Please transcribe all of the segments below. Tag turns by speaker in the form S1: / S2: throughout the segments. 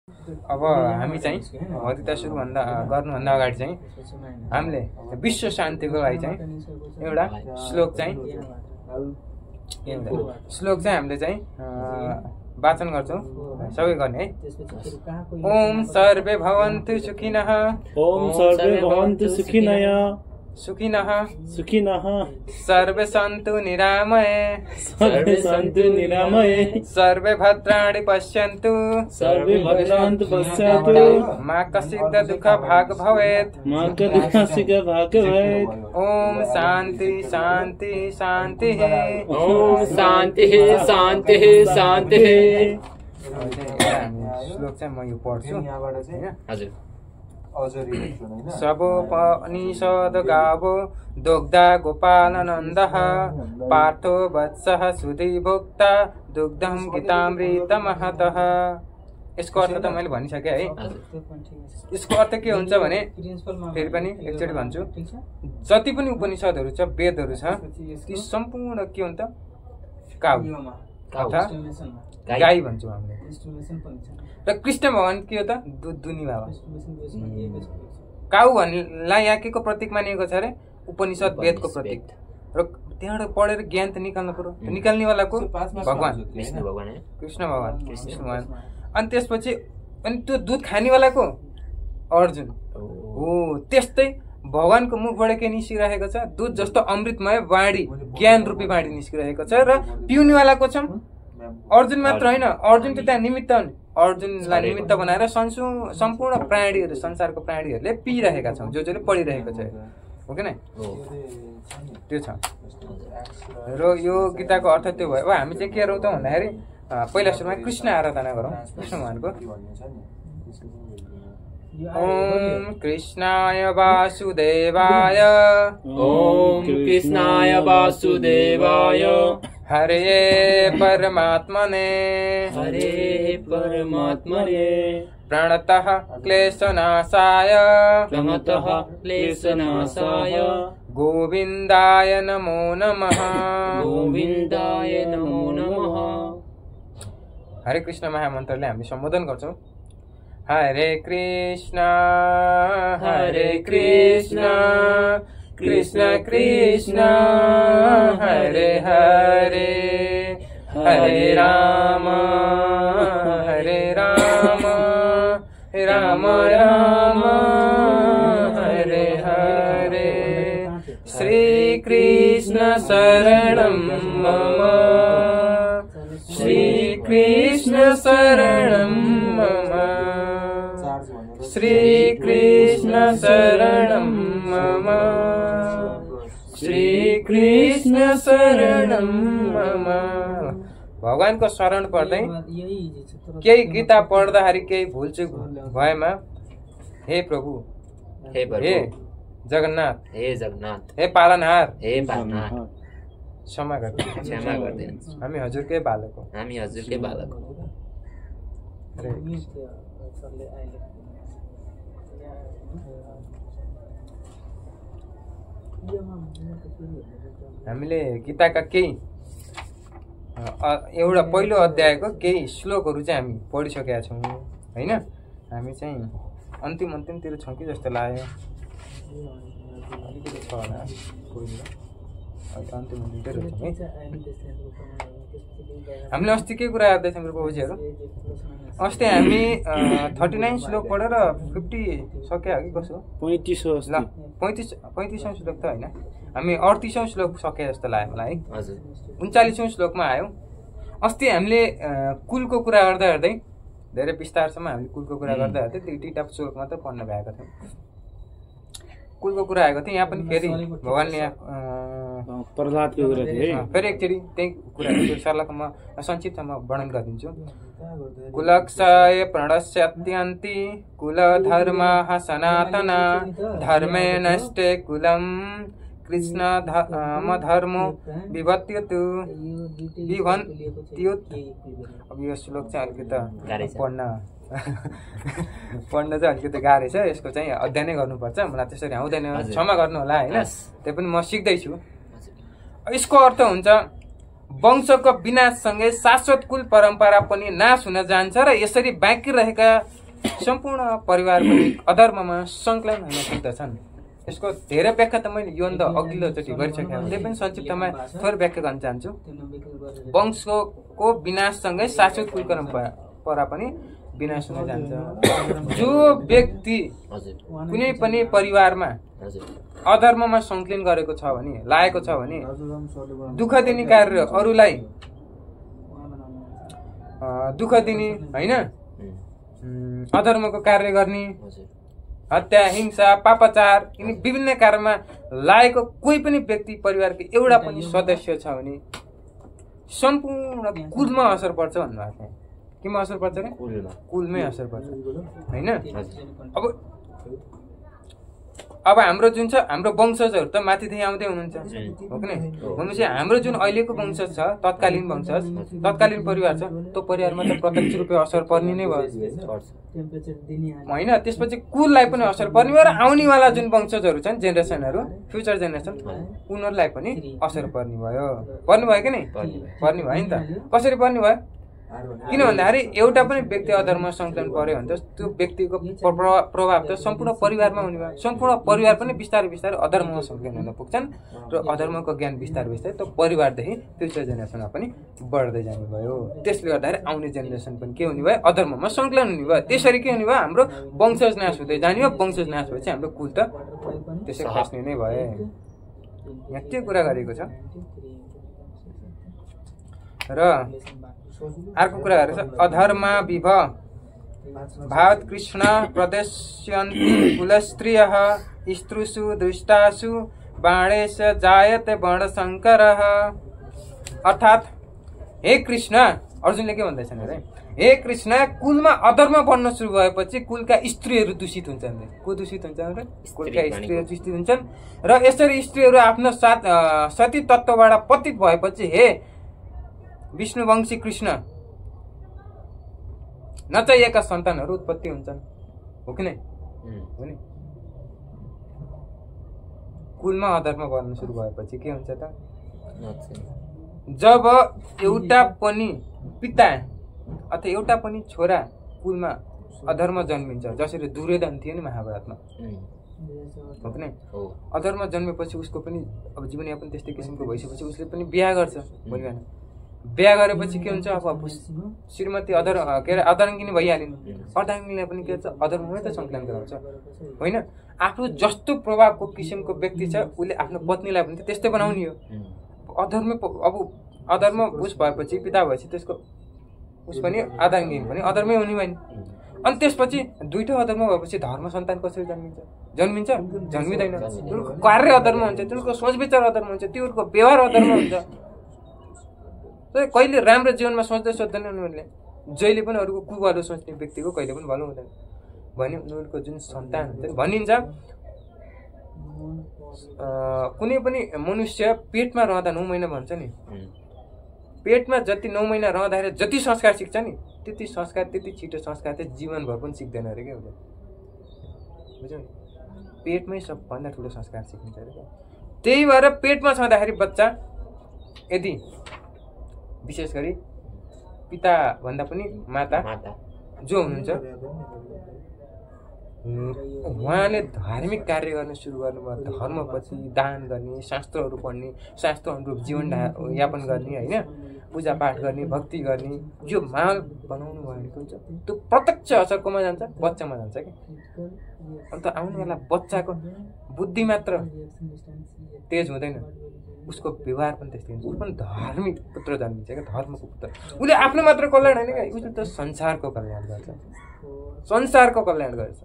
S1: अब हामी चाहिँ भौतिकता गर्नुभन्दा अगाडि चाहिँ हामीले विश्व शान्तिको लागि चाहिँ एउटा श्लोक चाहिँ हामीले चाहिँ वाचन गर्छौं सबै गर्ने है। ओम सर्वे भवन्तु सुखिनः सुखिनः सर्वे सन्तु निरामये सर्वे भद्राणि पश्यन्तु मा कश्चित् दुःख भाग् भवेत्। ओम शान्ति शान्ति शान्तिः
S2: ओम शान्तिः शान्तिः शान्तिः।
S1: श्लोक चाहिँ म यो पढ्छु
S2: हजुर।
S1: सबोपनिषद गावो दुग्धा गोपालनन्दः पार्थो वत्सः सुधी भोक्ता दुग्धं गीतामृतमहतः। यसको अर्थ त मैले भनिसकेँ है। यसको अर्थ के हुन्छ भने फेरि पनि एकचोटि भन्छु, जति पनि उपनिषदहरू छ वेदहरू छ ती सम्पूर्ण के हुन्छ काउ अथवा गाई भन्छौँ हामीले। र कृष्ण भगवान के हो त दुनी बाबा। काउ भन्नेलाई यहाँ के को प्रतीक मानिएको छ अरे उपनिषद वेदको प्रतीक। र त्यहाँबाट पढेर ज्ञान त निकाल्नु पर्यो, निकाल्ने वाला को भगवान कृष्ण भगवान। अनि त्यसपछि अनि त्यो दुध खानेवाला को अर्जुन हो। त्यस्तै भगवानको मुखबाट के निस्किरहेको छ दुध जस्तो अमृतमय वाणी ज्ञान रूपी वाणी निस्किरहेको छ। र पिउनेवाला को छ अर्जुन मात्र होइन, अर्जुन त त्यहाँ निमित्त अर्जुनलाई निमित्त बनाएर सम्पूर्ण प्राणीहरू संसारको प्राणीहरूले पिइरहेका छौँ जसले पढिरहेको छ हो कि नै त्यो छ। र यो गीताको अर्थ त्यो भयो। अब हामी चाहिँ के गरौँ त भन्दाखेरि पहिला सुरुमा कृष्ण आराधना गरौँ कृष्ण भगवानको। ओम कृष्णाय वासुदेवाय
S2: ओम कृष्णाय वासुदेवाय
S1: हरे परमात्मने प्रणतः क्लेशनाशाय गोविन्दाय नमो नमः हरे कृष्ण महामन्त्रले हामी सम्बोधन गर्छौं। हरे कृष्ण कृष्ण कृष्ण हरे हरे हरे राम राम राम हरे हरे। श्री कृष्ण शरणं मम श्री कृष्ण शरणं मम श्री कृष्ण शरणं मम श्री कृष्ण शरणं मम। भगवानको शरण पर्दै केही गीता पढ्दाखेरि केही भुलचुक भएमा हे प्रभु हे जगन्नाथ हे पालनहार क्षमा गरिदिनुहोस्। हामी हजुरकै बालक हो। हामीले गीताका केही एउटा पहिलो अध्यायको केही श्लोकहरू चाहिँ हामी पढिसकेका छौँ होइन। हामी चाहिँ अन्तिमतिर छौँ कि जस्तो लाग्यो। अलिकति छ होला अन्तिमतिर छौँ है। हामीले अस्ति के कुरा गर्दैछौँ प्रभुजीहरू? अस्ति हामी 39 श्लोक पढेर 50 सक्यो कि कसो 35औं श्लोक त होइन, हामी 38औं श्लोक सके जस्तो लाग्यो मलाई है। 39औं श्लोकमा आयौँ। अस्ति हामीले कुलको कुरा गर्दै धेरै विस्तारसम्म हामीले कुलको कुरा गर्दै दुईटा श्लोक मात्र पढ्न भएका थियौँ। कुलको कुरा आएको थियो। यहाँ पनि फेरि भगवानले
S3: प्रहलादको कुरा थियो।
S1: फेरि एकचोटि त्यही कुरा सरलमा संक्षिप्तमा वर्णन गरिदिन्छु। कुलक्षय प्रणश्यत्यन्ति कुलधर्माः सनातना धर्मे नष्टे कुलं कृष्ण धर्मो विभत्युत। अब यो श्लोक चाहिँ अलिकति पढ्न चाहिँ अलिकति गाह्रो छ। यसको चाहिँ अध्ययनै गर्नुपर्छ। मलाई त्यसरी आउँदैन, क्षमा गर्नु होला होइन। त्यही पनि म सिक्दैछु। यसको अर्थ हुन्छ वंशको विनाशसँगै शाश्वत कुल परम्परा पनि नाश हुन जान्छ र यसरी बाँकी रहेका सम्पूर्ण परिवार पनि अधर्ममा संकलन हुन सक्दछन्। यसको धेरै व्याख्या त मैले योभन्दा अघिल्लोचोटि गरिसकेँ, त्यही पनि संक्षिप्तमा थोरै व्याख्या गर्न चाहन्छु। वंशको विनाशसँगै शाश्वत कुल परम्परा पनि विनाश हुन जान्छ। जो व्यक्ति कुनै पनि परिवारमा अधर्ममा संकलन गरेको छ भने, लागेको छ भने, दुःख दिने कार्य, अरूलाई दुःख दिने होइन, अधर्मको कार्य गर्ने, हत्या, हिंसा, पापाचार यिनी विभिन्न कार्यमा लागेको कोही पनि व्यक्ति परिवारको एउटा पनि सदस्य छ भने सम्पूर्ण कुलमा असर पर्छ भन्नुभएको छ। केमा असर पर्छ रे? कुलमै असर पर्छ होइन। अब हाम्रो जुन छ, हाम्रो वंशजहरू त माथिदेखि आउँदै हुनुहुन्छ हो कि नै? भनेपछि हाम्रो जुन अहिलेको वंशज छ, तत्कालीन वंशज, तत्कालीन परिवार छ, त्यो परिवारमा त प्रत्यक्ष रूपले असर पर्ने नै भयो होइन। त्यसपछि कुललाई पनि असर पर्ने भयो र आउनेवाला जुन वंशजहरू छन्, जेनेरेसनहरू, फ्युचर जेनेरेसन, उनीहरूलाई पनि असर पर्ने भयो कि नै? पर्ने भयो नि त। कसरी पर्ने भयो? किन भन्दाखेरि एउटा पनि व्यक्ति अधर्म संकलन पर्यो भने त त्यो व्यक्तिको प्रभाव त सम्पूर्ण परिवारमा हुने भयो। सम्पूर्ण परिवार पनि बिस्तारै बिस्तारै अधर्ममा संकलन हुन पुग्छन् र अधर्मको ज्ञान बिस्तारै बिस्तारै त्यो परिवारदेखि फ्युचर जेनेरेसनमा पनि बढ्दै जाने भयो। त्यसले गर्दाखेरि आउने जेनेरेसन पनि के हुने भयो? अधर्ममा संकलन हुने भयो। त्यसरी के हुने भयो? हाम्रो वंशज नाश हुँदै जाने हो। वंशज नाश भएपछि हाम्रो कुल त त्यसै खस्ने नै भयो। यहाँ त्यो कुरा गरेको छ। र अर्को कुरा गरेको छ, अधर्मा विभ भावत कृष्ण प्रदर्शयन्ति कुलस्त्रियः स्त्रुषु दुष्टासु बाणेश जायते वर्णशङ्करः। अर्थात् हे कृष्ण, अर्जुनले के भन्दैछन् अरे? हे कृष्ण, कुलमा अधर्म बढ्न सुरु भएपछि कुलका स्त्रीहरू दूषित हुन्छन्। को दूषित हुन्छन् रे? कुलका स्त्रीहरू दूषित हुन्छन् र यसरी स्त्रीहरू आफ्नो सती तत्त्वबाट पतित भएपछि हे विष्णुवंशी कृष्ण नचाहिएका सन्तानहरू उत्पत्ति हुन्छन् हो कि नै? हो नि? कुलमा अधर्म गर्न सुरु भएपछि के हुन्छ त? जब एउटा पनि पिता अथवा एउटा पनि छोरा कुलमा अधर्म जन्मिन्छ, जसरी दुर्योधन थियो नि महाभारतमा, हो कि नै? अधर्म जन्मेपछि उसको पनि अब जीवनयापन त्यस्तै किसिमको भइसकेपछि उसले पनि बिहा गर्छ। भोलिबिहान बिहा गरेपछि के हुन्छ? अब श्रीमती अधर्मिनी भइहालिन्। अर्धाङ्गिनीलाई पनि के हुन्छ? अधर्ममै त संकलन गराउँछ होइन? आफ्नो जस्तो प्रभावको किसिमको व्यक्ति छ उसले आफ्नो पत्नीलाई पनि त्यस्तै बनाउने हो। अधर्म उस भएपछि, पिता भएपछि त्यसको उस पनि अर्धाङ्गिनी पनि अधर्मै हुने भयो नि। अनि त्यसपछि दुईटै अधर्म भएपछि धर्म सन्तान कसरी जन्मिन्छ? जन्मिँदैन। तिनीहरूको कार्य अधर्म हुन्छ, तिनीहरूको सोच विचार अधर्म हुन्छ, तिनीहरूको व्यवहार अधर्म हुन्छ। कहिले राम्रो जीवनमा सोच्दैन उनीहरूले। जहिले पनि अरूको कुभलो सोच्ने व्यक्तिको कहिले पनि भलो हुँदैन। भने उनीहरूको जुन सन्तान हुन्छ, भनिन्छ कुनै पनि मनुष्य पेटमा रहँदा 9 महिना भन्छ नि, पेटमा जति 9 महिना रहँदाखेरि जति संस्कार सिक्छ नि त्यति छिटो संस्कार चाहिँ जीवनभर पनि सिक्दैन अरे। क्या बुझ्यौ नि? पेटमै सबभन्दा ठुलो संस्कार सिकिन्छ अरे। त्यही भएर पेटमा छँदाखेरि बच्चा यदि विशेष गरी पिता भन्दा पनि माता जो हुनुहुन्छ उहाँले धार्मिक कार्य गर्न सुरु गर्नुभयो। धर्मपछि दान गर्ने, शास्त्रहरू पढ्ने, शास्त्र अनुरूप जीवन यापन गर्ने होइन, पूजापाठ गर्ने, भक्ति गर्ने, यो माहौल बनाउनु भएको हुन्छ। त्यो प्रत्यक्ष असर कोमा जान्छ? बच्चामा जान्छ कि। अन्त आउनेवाला बच्चाको बुद्धि मात्र तेज हुँदैन, उसको व्यवहार पनि त्यस्तै हुन्छ। ऊ पनि धार्मिक पुत्र जन्मिन्छ क्या, धर्मको पुत्र। उसले आफ्नो मात्र कल्याण होइन क्या, उसले त संसारको कल्याण गर्छ, संसारको कल्याण गर्छ।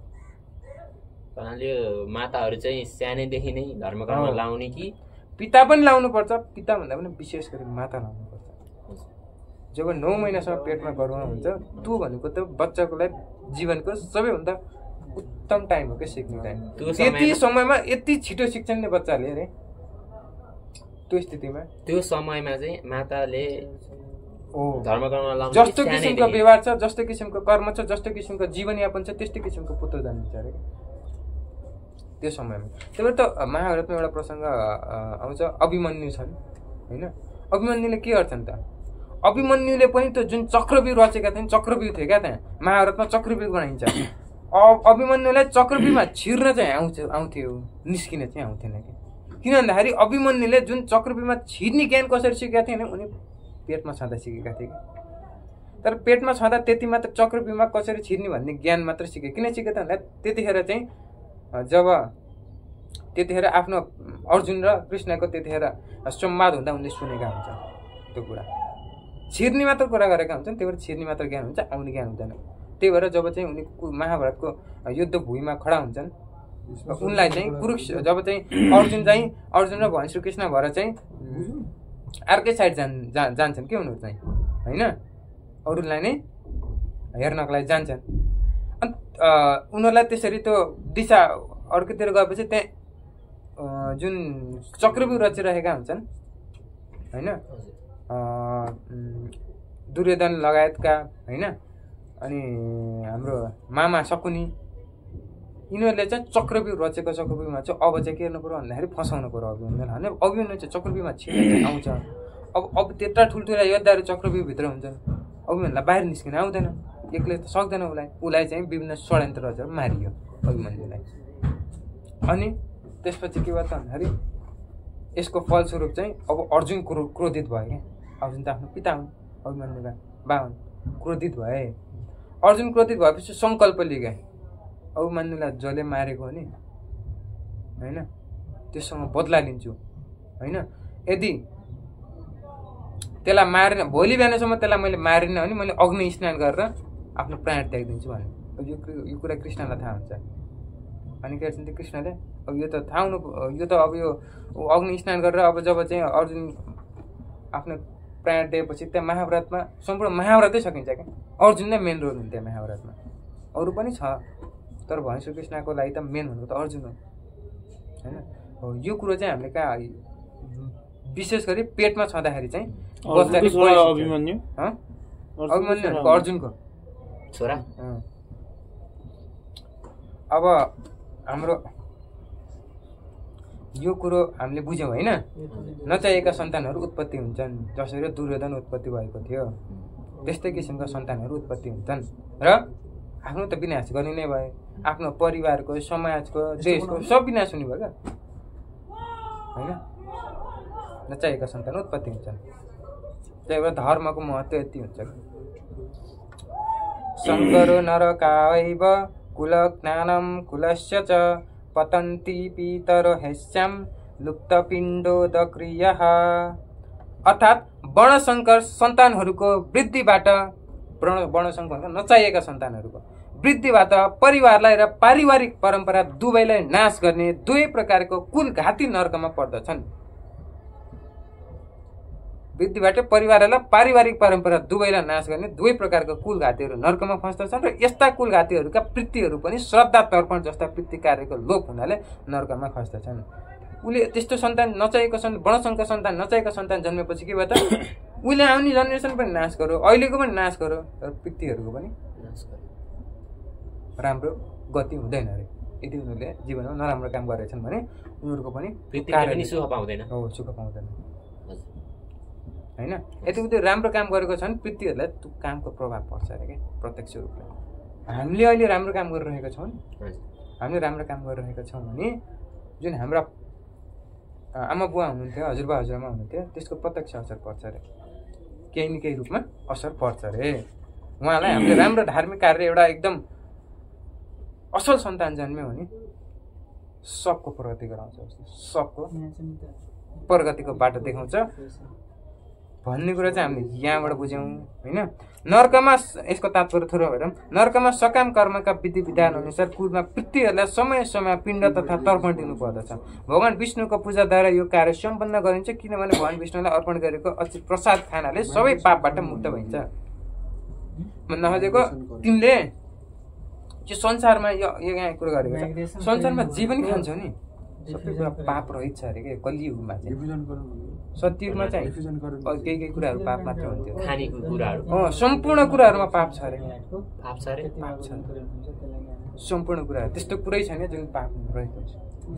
S2: माताहरू चाहिँ सानैदेखि नै धर्म कर्म लाउने कि
S1: पिता पनि लाउनु पर्छ? पिता भन्दा पनि विशेष गरी माता लाउनु पर्छ। जब 9 महिनासम्म पेटमा गर्भमा हुन्छ त्यो भनेको त बच्चाको लागि जीवनको सबैभन्दा उत्तम टाइम हो क्या, सिक्ने टाइम। त्यति समयमा यति छिटो सिक्छन् नि बच्चाले अरे। त्यो स्थितिमा
S2: त्यो समयमा चाहिँ माताले धर्म कर्म लाउनु,
S1: जस्तो किसिमको व्यवहार छ, जस्तो किसिमको कर्म छ, जस्तो किसिमको जीवनयापन छ, त्यस्तै किसिमको पुत्र जन्मिन्छ अरे त्यो समयमा। त्यही भएर त महाभारतमा एउटा प्रसङ्ग आउँछ, अभिमन्यु छन् होइन। अभिमन्युले के गर्छन् त अभिमन्युले पनि त्यो जुन चक्रव्यूह रचेका थिए चक्रव्यूह थियो क्या त्यहाँ महाभारतमा चक्रव्यूह बनाइन्छ अभिमन्युलाई चक्रव्यूहमा छिर्न चाहिँ आउँथ्यो निस्किन चाहिँ आउँथेन कि किन भन्दाखेरि अभिमन्युले जुन चक्रव्यूहमा छिर्ने ज्ञान कसरी सिकेका थिए उनी पेटमा छँदा सिकेका थिए कि तर पेटमा छँदा त्यति मात्र चक्रव्यूहमा कसरी छिर्ने भन्ने ज्ञान मात्र सिके किन सिके त भन्दा त्यतिखेर चाहिँ जब त्यतिखेर आफ्नो अर्जुन र कृष्णको त्यतिखेर संवाद हुँदा उनले सुनेका हुन्छ त्यो कुरा छिर्ने मात्र कुरा गरेका हुन्छन् त्यही भएर छिर्ने मात्र ज्ञान हुन्छ आउने ज्ञान हुँदैन त्यही भएर जब चाहिँ उनी महाभारतको युद्ध भूमिमा खडा हुन्छन् उनलाई चाहिँ जब चाहिँ अर्जुन र भगवान श्रीकृष्ण भएर चाहिँ अर्कै साइड जान्छन् के उनीहरू चाहिँ होइन अरूलाई नै हेर्नको लागि जान्छन् अनि उनीहरूलाई त्यसरी त्यो दिशा अर्कोतिर गएपछि त्यहाँ जुन चक्रव्यूह रचिरहेका हुन्छन् होइन दुर्योधन लगायतका होइन अनि हाम्रो मामा शकुनी यिनीहरूले चाहिँ चक्रव्यूह रचेको चक्रव्यूहमा चाहिँ अब चाहिँ के गर्नु पर्यो भन्दाखेरि फसाउनु पर्यो अभिमन्युलाई होइन अभिमन्यु चाहिँ चक्रव्यूहमा छिर्न आउँछ अब त्यत्रा ठुल्ठुला योद्धाहरू चक्रव्यूहभित्र हुन्छन् अभिमन्युलाई बाहिर निस्किन आउँदैन एक्लै त सक्दैन उसलाई चाहिँ विभिन्न षड्यन्त्र रचेर मारियो अभिमन्युलाई अनि त्यसपछि के भयो त भन्दाखेरि यसको फलस्वरूप चाहिँ अब अर्जुन क्रोधित भयो क्या अर्जुन त आफ्नो पिता हुन् अभिमन्युका बा हुन् क्रोधित भए अर्जुन क्रोधित भएपछि सङ्कल्प लिए अभिमन्युलाई जसले मारेको हो नि होइन त्यससँग बदला लिन्छु होइन यदि त्यसलाई मारेन भोलि बिहानसम्म त्यसलाई मैले मारिनँ भने मैले अग्नि स्नान गरेर आफ्नो प्राण त्यागिदिन्छु भने यो कुरा कृष्णलाई थाहा हुन्छ अनि के गर्छन् त्यो कृष्णले अब यो त थाहा हुनु यो त अब यो अग्नि स्नान गरेर अब जब चाहिँ अर्जुन आफ्नो प्राण दिएपछि त्यहाँ महाभारतमा सम्पूर्ण महाभारतै सकिन्छ क्या अर्जुन नै मेन रोल हुन्थ्यो महाभारतमा अरू पनि छ तर भगवान श्रीकृष्णको लागि त मेन भनेको त अर्जुन हो होइन यो कुरो चाहिँ हामीले कहाँ विशेष गरी पेटमा छँदाखेरि चाहिँ
S3: अभिमन्यु
S1: अर्जुनको
S2: छोरा
S1: अब हाम्रो यो कुरो हामीले बुझ्यौँ होइन नचाहिएका सन्तानहरू उत्पत्ति हुन्छन् जसरी दुर्योधन उत्पत्ति भएको थियो त्यस्तै किसिमका सन्तानहरू उत्पत्ति हुन्छन् र आफ्नो त विनाश गर्ने नै भयो आफ्नो परिवारको समाजको देशको सब विनाश हुने भयो क्या होइन नचाहिएका सन्तान उत्पत्ति हुन्छन् त्यही भएर धर्मको महत्त्व यति हुन्छ शङ्करो नरकावैव कुलज्ञानं कुलस्य च पतन्ति पितरो ह्यस्यां लुप्तपिण्डोदक्रियः अर्थात् वर्णशङ्कर सन्तानहरूको वृद्धिबाट वर्णशङ्कर नचाहिएका सन्तानहरूको वृद्धिबाट परिवारलाई र पारिवारिक परम्परा दुवैलाई नाश गर्ने दुवै प्रकारको कुल घाती नर्कमा पर्दछन् वृद्धिबाट परिवारलाई पारिवारिक परम्परा दुवैलाई नाश गर्ने दुवै प्रकारका कुलघातीहरू नर्कमा फस्दछन् र यस्ता कुलघातीहरूका वृत्तिहरू पनि श्रद्धा तर्पण जस्ता वृत्ति कार्यको लोप हुनाले नर्कमा खस्दछन् उसले त्यस्तो सन्तान नचाहिएको वर्णशङ्कर सन्तान नचाहिएको सन्तान जन्मेपछि के भयो त उसले आउने जेनेरेसन पनि नाश गर्यो अहिलेको पनि नाश गर्यो र वृत्तिहरूको पनि राम्रो गति हुँदैन अरे यदि उनीहरूले जीवनमा नराम्रो काम गरेछन् भने उनीहरूको पनि
S2: सुख पाउँदैन
S1: सुख पाउँदैन होइन यदि उनीहरूले राम्रो काम गरेको छन् वृत्तिहरूलाई त्यो कामको प्रभाव पर्छ अरे क्या प्रत्यक्ष रूपले हामीले अहिले राम्रो काम गरिरहेका छौँ हामीले राम्रो काम गरिरहेका छौँ भने जुन हाम्रा आमा बुवा हुनुहुन्थ्यो हजुरबा हजुरआमा हुनुहुन्थ्यो त्यसको प्रत्यक्ष असर पर्छ अरे केही न केही रूपमा असर पर्छ अरे उहाँलाई हामीले राम्रो धार्मिक कार्य एउटा एकदम असल सन्तान जन्म्यो भने सबको प्रगति गराउँछ सबको प्रगतिको बाटो देखाउँछ भन्ने कुरा चाहिँ हामीले यहाँबाट बुझ्यौँ होइन नर्कमा यसको तात्पर्य थोरै हेरौँ नर्कमा सकाम कर्मका विधि विधान अनुसार कुलमा वृत्तिहरूलाई समय समय पिण्ड तथा तर्पण दिनु पर्दछ भगवान विष्णुको पूजाद्वारा यो कार्य सम्पन्न गरिन्छ किनभने भगवान विष्णुलाई अर्पण गरेको अचित प्रसाद खानाले सबै पापबाट मुक्त भइन्छ भन्न खोजेको तिमीले यो संसारमा यो यहाँ कुरा गरेको छ संसारमा जे पनि खान्छौ नि सबै कुरा पाप रहित छ अरे के कलियुगमा चाहिँ सत्ययुगमा चाहिँ केही केही कुराहरू पाप मात्र हुन्थ्यो
S2: खानेको कुराहरू
S1: सम्पूर्ण कुराहरूमा पाप छ अरे
S2: पाप छ अरे
S1: पाप छ सम्पूर्ण कुराहरू त्यस्तो कुरै छैन जुन पाप रहेको छ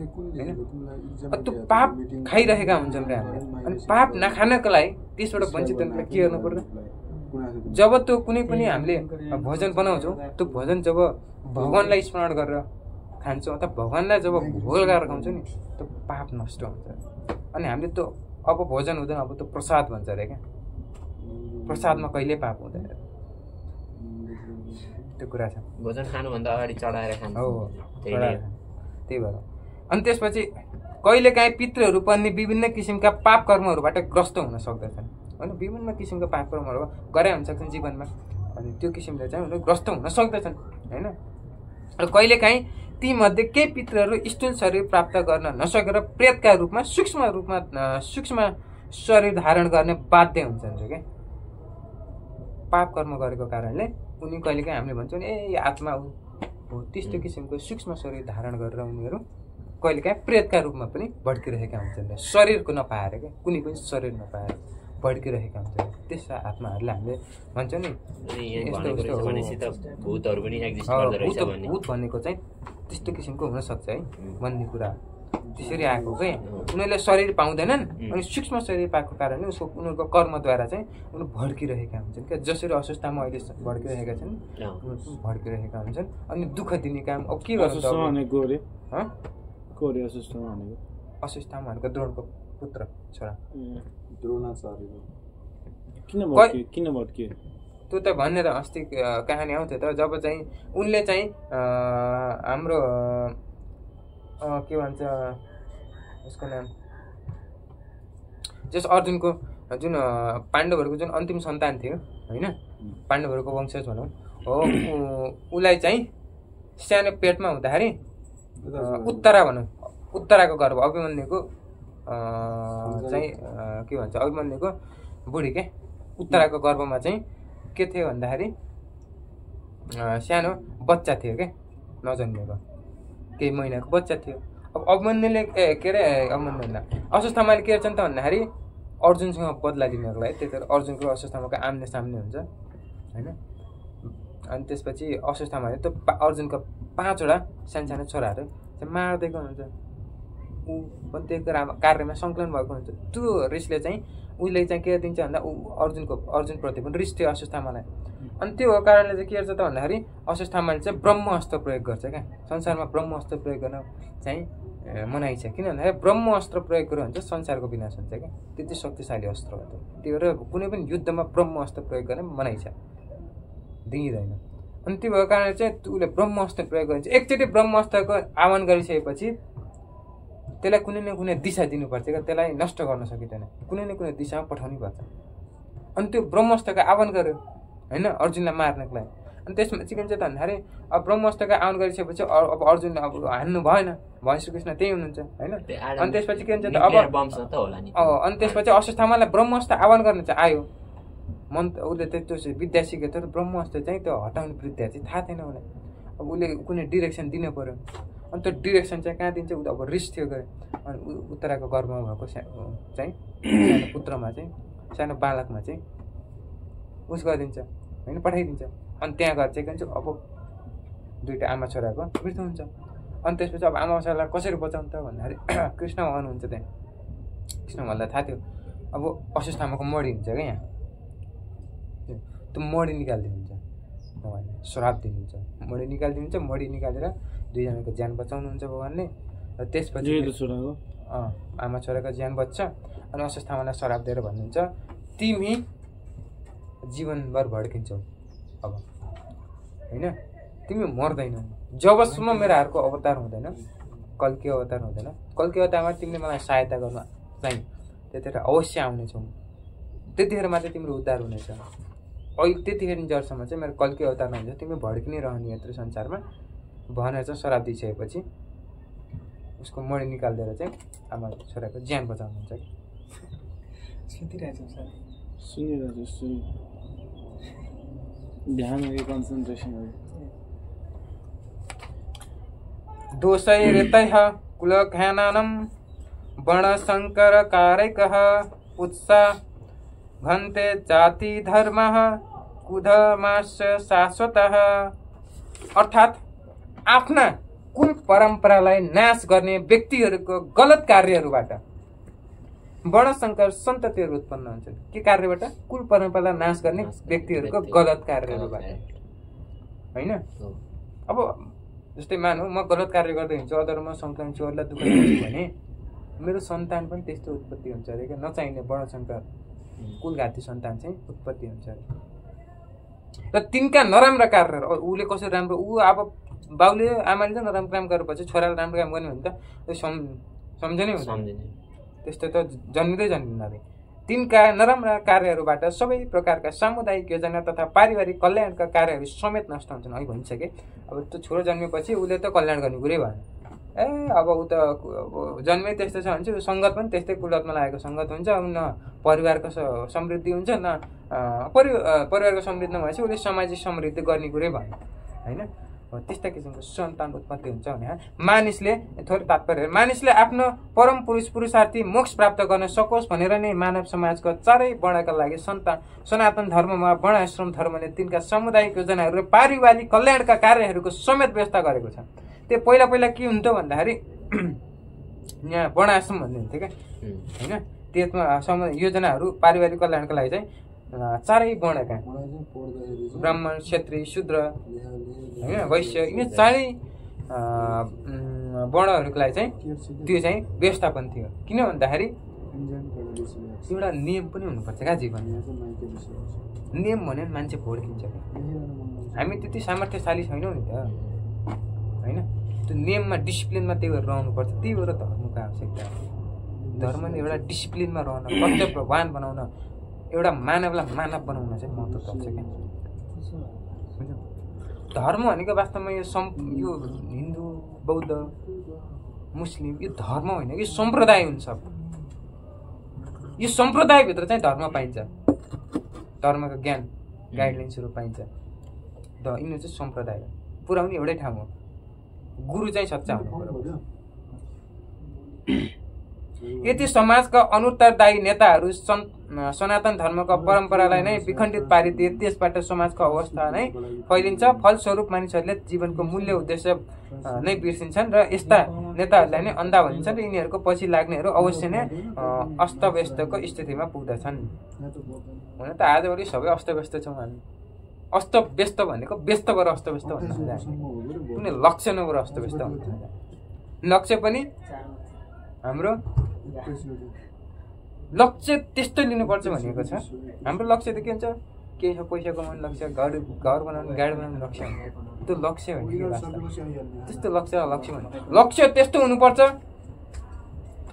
S1: त्यो पाप खाइरहेका हुन्छन् क्या हामीले। अनि पाप नखानको लागि त्यसबाट वञ्चित हुनलाई के गर्नु पर्दैन? जब त्यो कुनै पनि हामीले भोजन बनाउँछौँ, त्यो भोजन जब भगवान्लाई स्मरण गरेर खान्छौँ अथवा भगवान्लाई जब भोग गरेर खान्छौँ नि, त्यो पाप नष्ट हुन्छ। अनि हामीले त्यो अब भोजन हुँदैन, अब त्यो प्रसाद भन्छ अरे क्या। प्रसादमा कहिले पाप हुँदैन, त्यो कुरा छ।
S2: भोजन खानुभन्दा अगाडि चढाएर खानु
S1: हो, त्यही भएर। अनि त्यसपछि कहिलेकाहीँ पितृहरू पनि विभिन्न किसिमका पाप कर्महरूबाट ग्रस्त हुन सक्दछन् होइन। विभिन्न किसिमका पाप कर्महरू गरे हुन सक्छन् जीवनमा, अनि त्यो किसिमले चाहिँ उनीहरू ग्रस्त हुन सक्दछन् होइन। र कहिलेकाहीँ तीमध्ये केही पितृहरू स्थूल शरीर प्राप्त गर्न नसकेर प्रेतका रूपमा सूक्ष्म शरीर धारण गर्ने बाध्य हुन्छन् क्या। पाप कर्म गरेको कारणले उनी कहिलेकाहीँ हामीले भन्छौँ नि ए आत्मा हो, त्यस्तो किसिमको सूक्ष्म शरीर धारण गरेर उनीहरू कहिलेकाहीँ प्रेतका रूपमा पनि भड्किरहेका हुन्छन्। शरीरको नपाएर क्या, कुनै पनि शरीर नपाएर भड्किरहेका हुन्छन्। त्यस्ता आत्माहरूलाई हामीले भन्छौँ नि भूत भनेको चाहिँ त्यस्तो किसिमको हुनसक्छ है भन्ने कुरा त्यसरी आएको क्या। उनीहरूले शरीर पाउँदैनन्, अनि सूक्ष्म शरीर पाएको कारणले उनीहरूको कर्मद्वारा चाहिँ उनीहरू भड्किरहेका हुन्छन् क्या। जसरी अस्वस्थतामा अहिले भड्किरहेका छन्, उनीहरू भड्किरहेका हुन्छन्। अनि दुःख दिने काम अब के गर्छ? अस्वस्थतामा भनेको द्रोणको पुत्र छोरा
S3: द्रोणाचार्य किन भड्कियो
S1: त्यो त भन्ने त अस्ति कहानी आउँथ्यो त। जब चाहिँ उनले चाहिँ हाम्रो के भन्छ उसको नाम, जस अर्जुनको जुन पाण्डवहरूको जुन अन्तिम सन्तान थियो होइन, पाण्डवहरूको वंशज भनौँ हो, उसलाई चाहिँ सानो पेटमा हुँदाखेरि उत्तरा भनौँ, उत्तराको गर्भ अभिमन्युको चाहिँ के भन्छ अभिमन्युको बुढी के उत्तराको गर्भमा चाहिँ के थियो भन्दाखेरि सानो बच्चा थियो क्या, नजन्मेको केही महिनाको बच्चा थियो। अब अभिमन्युले के अरे अभिमन्यु अस्वस्थामाले के गर्छन् त भन्दाखेरि अर्जुनसँग बदला लिनको लागि त्यतिखेर अर्जुनको अस्वस्थामाको आम्ने सामने हुन्छ होइन। अनि त्यसपछि अस्वस्थामाले त्यो अर्जुनको 5वटा सानो छोराहरू चाहिँ मार्दैको हुन्छ, ऊ पनि त्यो कार्यमा सङ्कलन भएको हुन्छ। त्यो रिसले चाहिँ उसले चाहिँ के दिन्छ भन्दा अर्जुनप्रति पनि रिस थियो अस्वस्थामालाई। अनि त्यो कारणले चाहिँ के गर्छ त भन्दाखेरि अस्वस्थामाले चाहिँ ब्रह्म अस्त्र प्रयोग गर्छ क्या। संसारमा ब्रह्म अस्त्र प्रयोग गर्न चाहिँ मनाइ छ, किन भन्दाखेरि ब्रह्म अस्त्र प्रयोग गर्यो भने चाहिँ संसारको विनाश हुन्छ क्या। त्यति शक्तिशाली अस्त्र हो त्यो भएर कुनै पनि युद्धमा ब्रह्म अस्त्र प्रयोग गर्न मनाइ छ, दिइँदैन। अनि त्यो भएको कारणले चाहिँ उसले ब्रह्म अस्त्र प्रयोग गरिन्छ। एकचोटि ब्रह्म अस्त्रको आह्वान गरिसकेपछि त्यसलाई कुनै न कुनै दिशा दिनुपर्छ क्या, त्यसलाई नष्ट गर्न सकिँदैन, कुनै न कुनै दिशामा पठाउनै पर्छ। अनि त्यो ब्रह्मास्त्रको आह्वान गर्यो होइन अर्जुनलाई मार्नको लागि। अनि त्यसमा चाहिँ के हुन्छ त भन्दाखेरि अब ब्रह्मास्त्रको आह्वान गरिसकेपछि अब अर्जुन अब हान्नु भएन, भगवान श्रीकृष्ण त्यही हुनुहुन्छ होइन। अनि त्यसपछि के हुन्छ त अब अनि त्यसपछि अस्वस्थामालाई ब्रह्मास्त्र आह्वान गर्न चाहिँ आयो, मन उसले त्यो विद्या सिकेको थियो, ब्रह्मास्त्र चाहिँ त्यो हटाउने विद्या चाहिँ थाहा थिएन उसलाई। अब उसले कुनै डिरेक्सन दिनु पऱ्यो, अनि त्यो डिरेक्सन चाहिँ कहाँ दिन्छ? अब रिस थियो गयो। अनि उत्तराको गर्भमा भएको चाहिँ सानो पुत्रमा चाहिँ सानो बालकमा चाहिँ उस गरिदिन्छ होइन, पठाइदिन्छ। अनि त्यहाँ गएर चाहिँ के भन्छ अब दुईवटा आमा छोराको मृत्यु हुन्छ। अनि त्यसपछि अब आमा छोरालाई कसरी बचाउनु त भन्दाखेरि कृष्ण भगवान हुन्छ त्यहाँ। कृष्ण भगवानलाई थाहा थियो अब अस्वस्थामाको मडी हुन्छ क्या, यहाँ त्यो मडी निकालिदिनुहुन्छ भगवान्ले, श्राप दिनुहुन्छ, मडी निकालिदिनुहुन्छ। मडी निकालेर दुईजनाको ज्यान बचाउनुहुन्छ भगवान्ले। र त्यसपछि आमा छोराको ज्यान बच्छ। अनि अस्वस्थामालाई श्राप दिएर भन्नुहुन्छ तिमी जीवनभर भड्किन्छौ अब होइन, तिमी मर्दैनौ जबसम्म मेरो अर्को अवतार हुँदैन, कल्की अवतार हुँदैन। कल्की अवतारमा तिमीले मलाई सहायता गर्न चाहिँ त्यतिखेर अवश्य आउनेछौ, त्यतिखेर मात्रै तिम्रो उद्धार हुनेछ। अहिले त्यतिखेर जबसम्म चाहिँ मेरो कल्की अवतार नहुन्छ तिमी भड्किनै रहने यत्रो संसारमा भनेर चाहिँ श्राप दिइसकेपछि उसको मडी निकालिदिएर चाहिँ आमा छोराको ज्यान बचाउनुहुन्छ कि। दोषैरितैः कुलघ्यानानं वर्णशङ्करकारैकः उत्साह भन्ते जाति धर्मः कुधर्माश्च शाश्वतः। अर्थात् आफ्ना कुल परम्परालाई नाश गर्ने व्यक्तिहरूको गलत कार्यहरूबाट वर्णशंकर सन्ततिहरू उत्पन्न हुन्छन्। के कार्यबाट? कुल परम्परालाई नाश गर्ने व्यक्तिहरूको गलत कार्यहरूबाट होइन। अब जस्तै मानौ म गलत कार्य गर्दै हिँड्छु, अधर्म संक्रान्ति अरूलाई दुःख दिन्छु भने मेरो सन्तान पनि त्यस्तो उत्पत्ति हुन्छ अरे क्या। नचाहिने वर्णशंकर कुलघाती सन्तान चाहिँ उत्पत्ति हुन्छ अरे। र तिनका नराम्रा कार्यहरू उसले कसरी राम्रो, ऊ अब बाउले आमाले चाहिँ नराम्रो काम गरेपछि छोराले राम्रो काम गर्ने भने त सम्झनै हुँदैन, त्यस्तो त जन्मिँदै जन्मिँदैन अरे। तिनका नराम्रा कार्यहरूबाट सबै प्रकारका सामुदायिक योजना तथा पारिवारिक कल्याणका कार्यहरू समेत नष्ट हुन्छन्। है भनिसके। अब त्यो छोरो जन्मेपछि उसले त कल्याण गर्ने कुरै भएन। अब ऊ त जन्मै त्यस्तो छ भने चाहिँ सङ्गत पनि त्यस्तै कुलतमा लागेको सङ्गत हुन्छ। न परिवारको समृद्धि हुन्छ, न परिवारको समृद्धि नभएपछि उसले सामाजिक समृद्धि गर्ने कुरै भएन होइन। त्यस्ता किसिमको सन्तान उत्पत्ति हुन्छ भने मानिसले थोरै तात्पर्य, मानिसले आफ्नो परम पुरुषार्थी मोक्ष प्राप्त गर्न सकोस् भनेर नै मानव समाजको चारै वर्णका लागि सनातन धर्ममा वर्णाश्रम धर्मले तिनका सामुदायिक योजनाहरू र पारिवारिक कल्याणका कार्यहरूको समेत व्यवस्था गरेको छ। त्यो पहिला के हुन्थ्यो भन्दाखेरि यहाँ वर्णाश्रम भन्ने हुन्थ्यो क्या होइन। त्यसमा योजनाहरू पारिवारिक कल्याणको लागि चाहिँ चारै वर्णका ब्राह्मण, क्षत्रिय, शूद्र होइन, वैश्य, यिनी चारै वर्णहरूको लागि चाहिँ त्यो चाहिँ व्यवस्थापन थियो। किन भन्दाखेरि एउटा नियम पनि हुनुपर्छ क्या जीवनमा। नियम भन्यो भने मान्छे भड्किन्छ। हामी त्यति सामर्थ्यशाली छैनौँ नि त होइन। त्यो नियममा डिसिप्लिनमा त्यही भएर रहनुपर्छ। त्यही भएर धर्मको आवश्यकता हो। धर्मले एउटा डिसिप्लिनमा रहन, कर्तव्यवान बनाउन, एउटा मानवलाई मानव बनाउन चाहिँ महत्त्व सक्छ क्या। धर्म भनेको वास्तवमा यो हिन्दू, बौद्ध, मुस्लिम यो धर्म होइन, यो सम्प्रदाय हुन्छ। यो सम्प्रदायभित्र चाहिँ धर्म पाइन्छ, धर्मको ज्ञान गाइडलाइन्सहरू पाइन्छ। यिनीहरू चाहिँ सम्प्रदाय हो, पुर्याउने एउटै ठाउँ हो। गुरु चाहिँ सच्चा हुनु पर्यो। यति समाजका अनुत्तरदायी नेताहरू सनातन धर्मको परम्परालाई नै विखण्डित पारिदिए त्यसबाट समाजको अवस्था नै फैलिन्छ। फलस्वरूप मानिसहरूले जीवनको मूल्य उद्देश्य नै बिर्सिन्छन् र यस्ता नेताहरूलाई नै अन्धा भनिन्छन् र यिनीहरूको पछि लाग्नेहरू अवश्य नै अस्तव्यस्तको स्थितिमा पुग्दछन्। हुन त आजभोलि सबै अस्तव्यस्त छौँ हामी। अस्तव्यस्त भनेको व्यस्त भएर अस्तव्यस्त भन्नु कुनै लक्ष्य नभएर अस्तव्यस्त हुन्छ। लक्ष्य पनि हाम्रो लक्ष्य त्यस्तो लिनुपर्छ भनेको छ। हाम्रो लक्ष्य त के हुन्छ, केही छ पैसा कमाउने लक्ष्य, घर बनाउने, गाडी बनाउने लक्ष्य हुन्छ। त्यो लक्ष्य होइन, त्यस्तो लक्ष्य भने लक्ष्य त्यस्तो हुनुपर्छ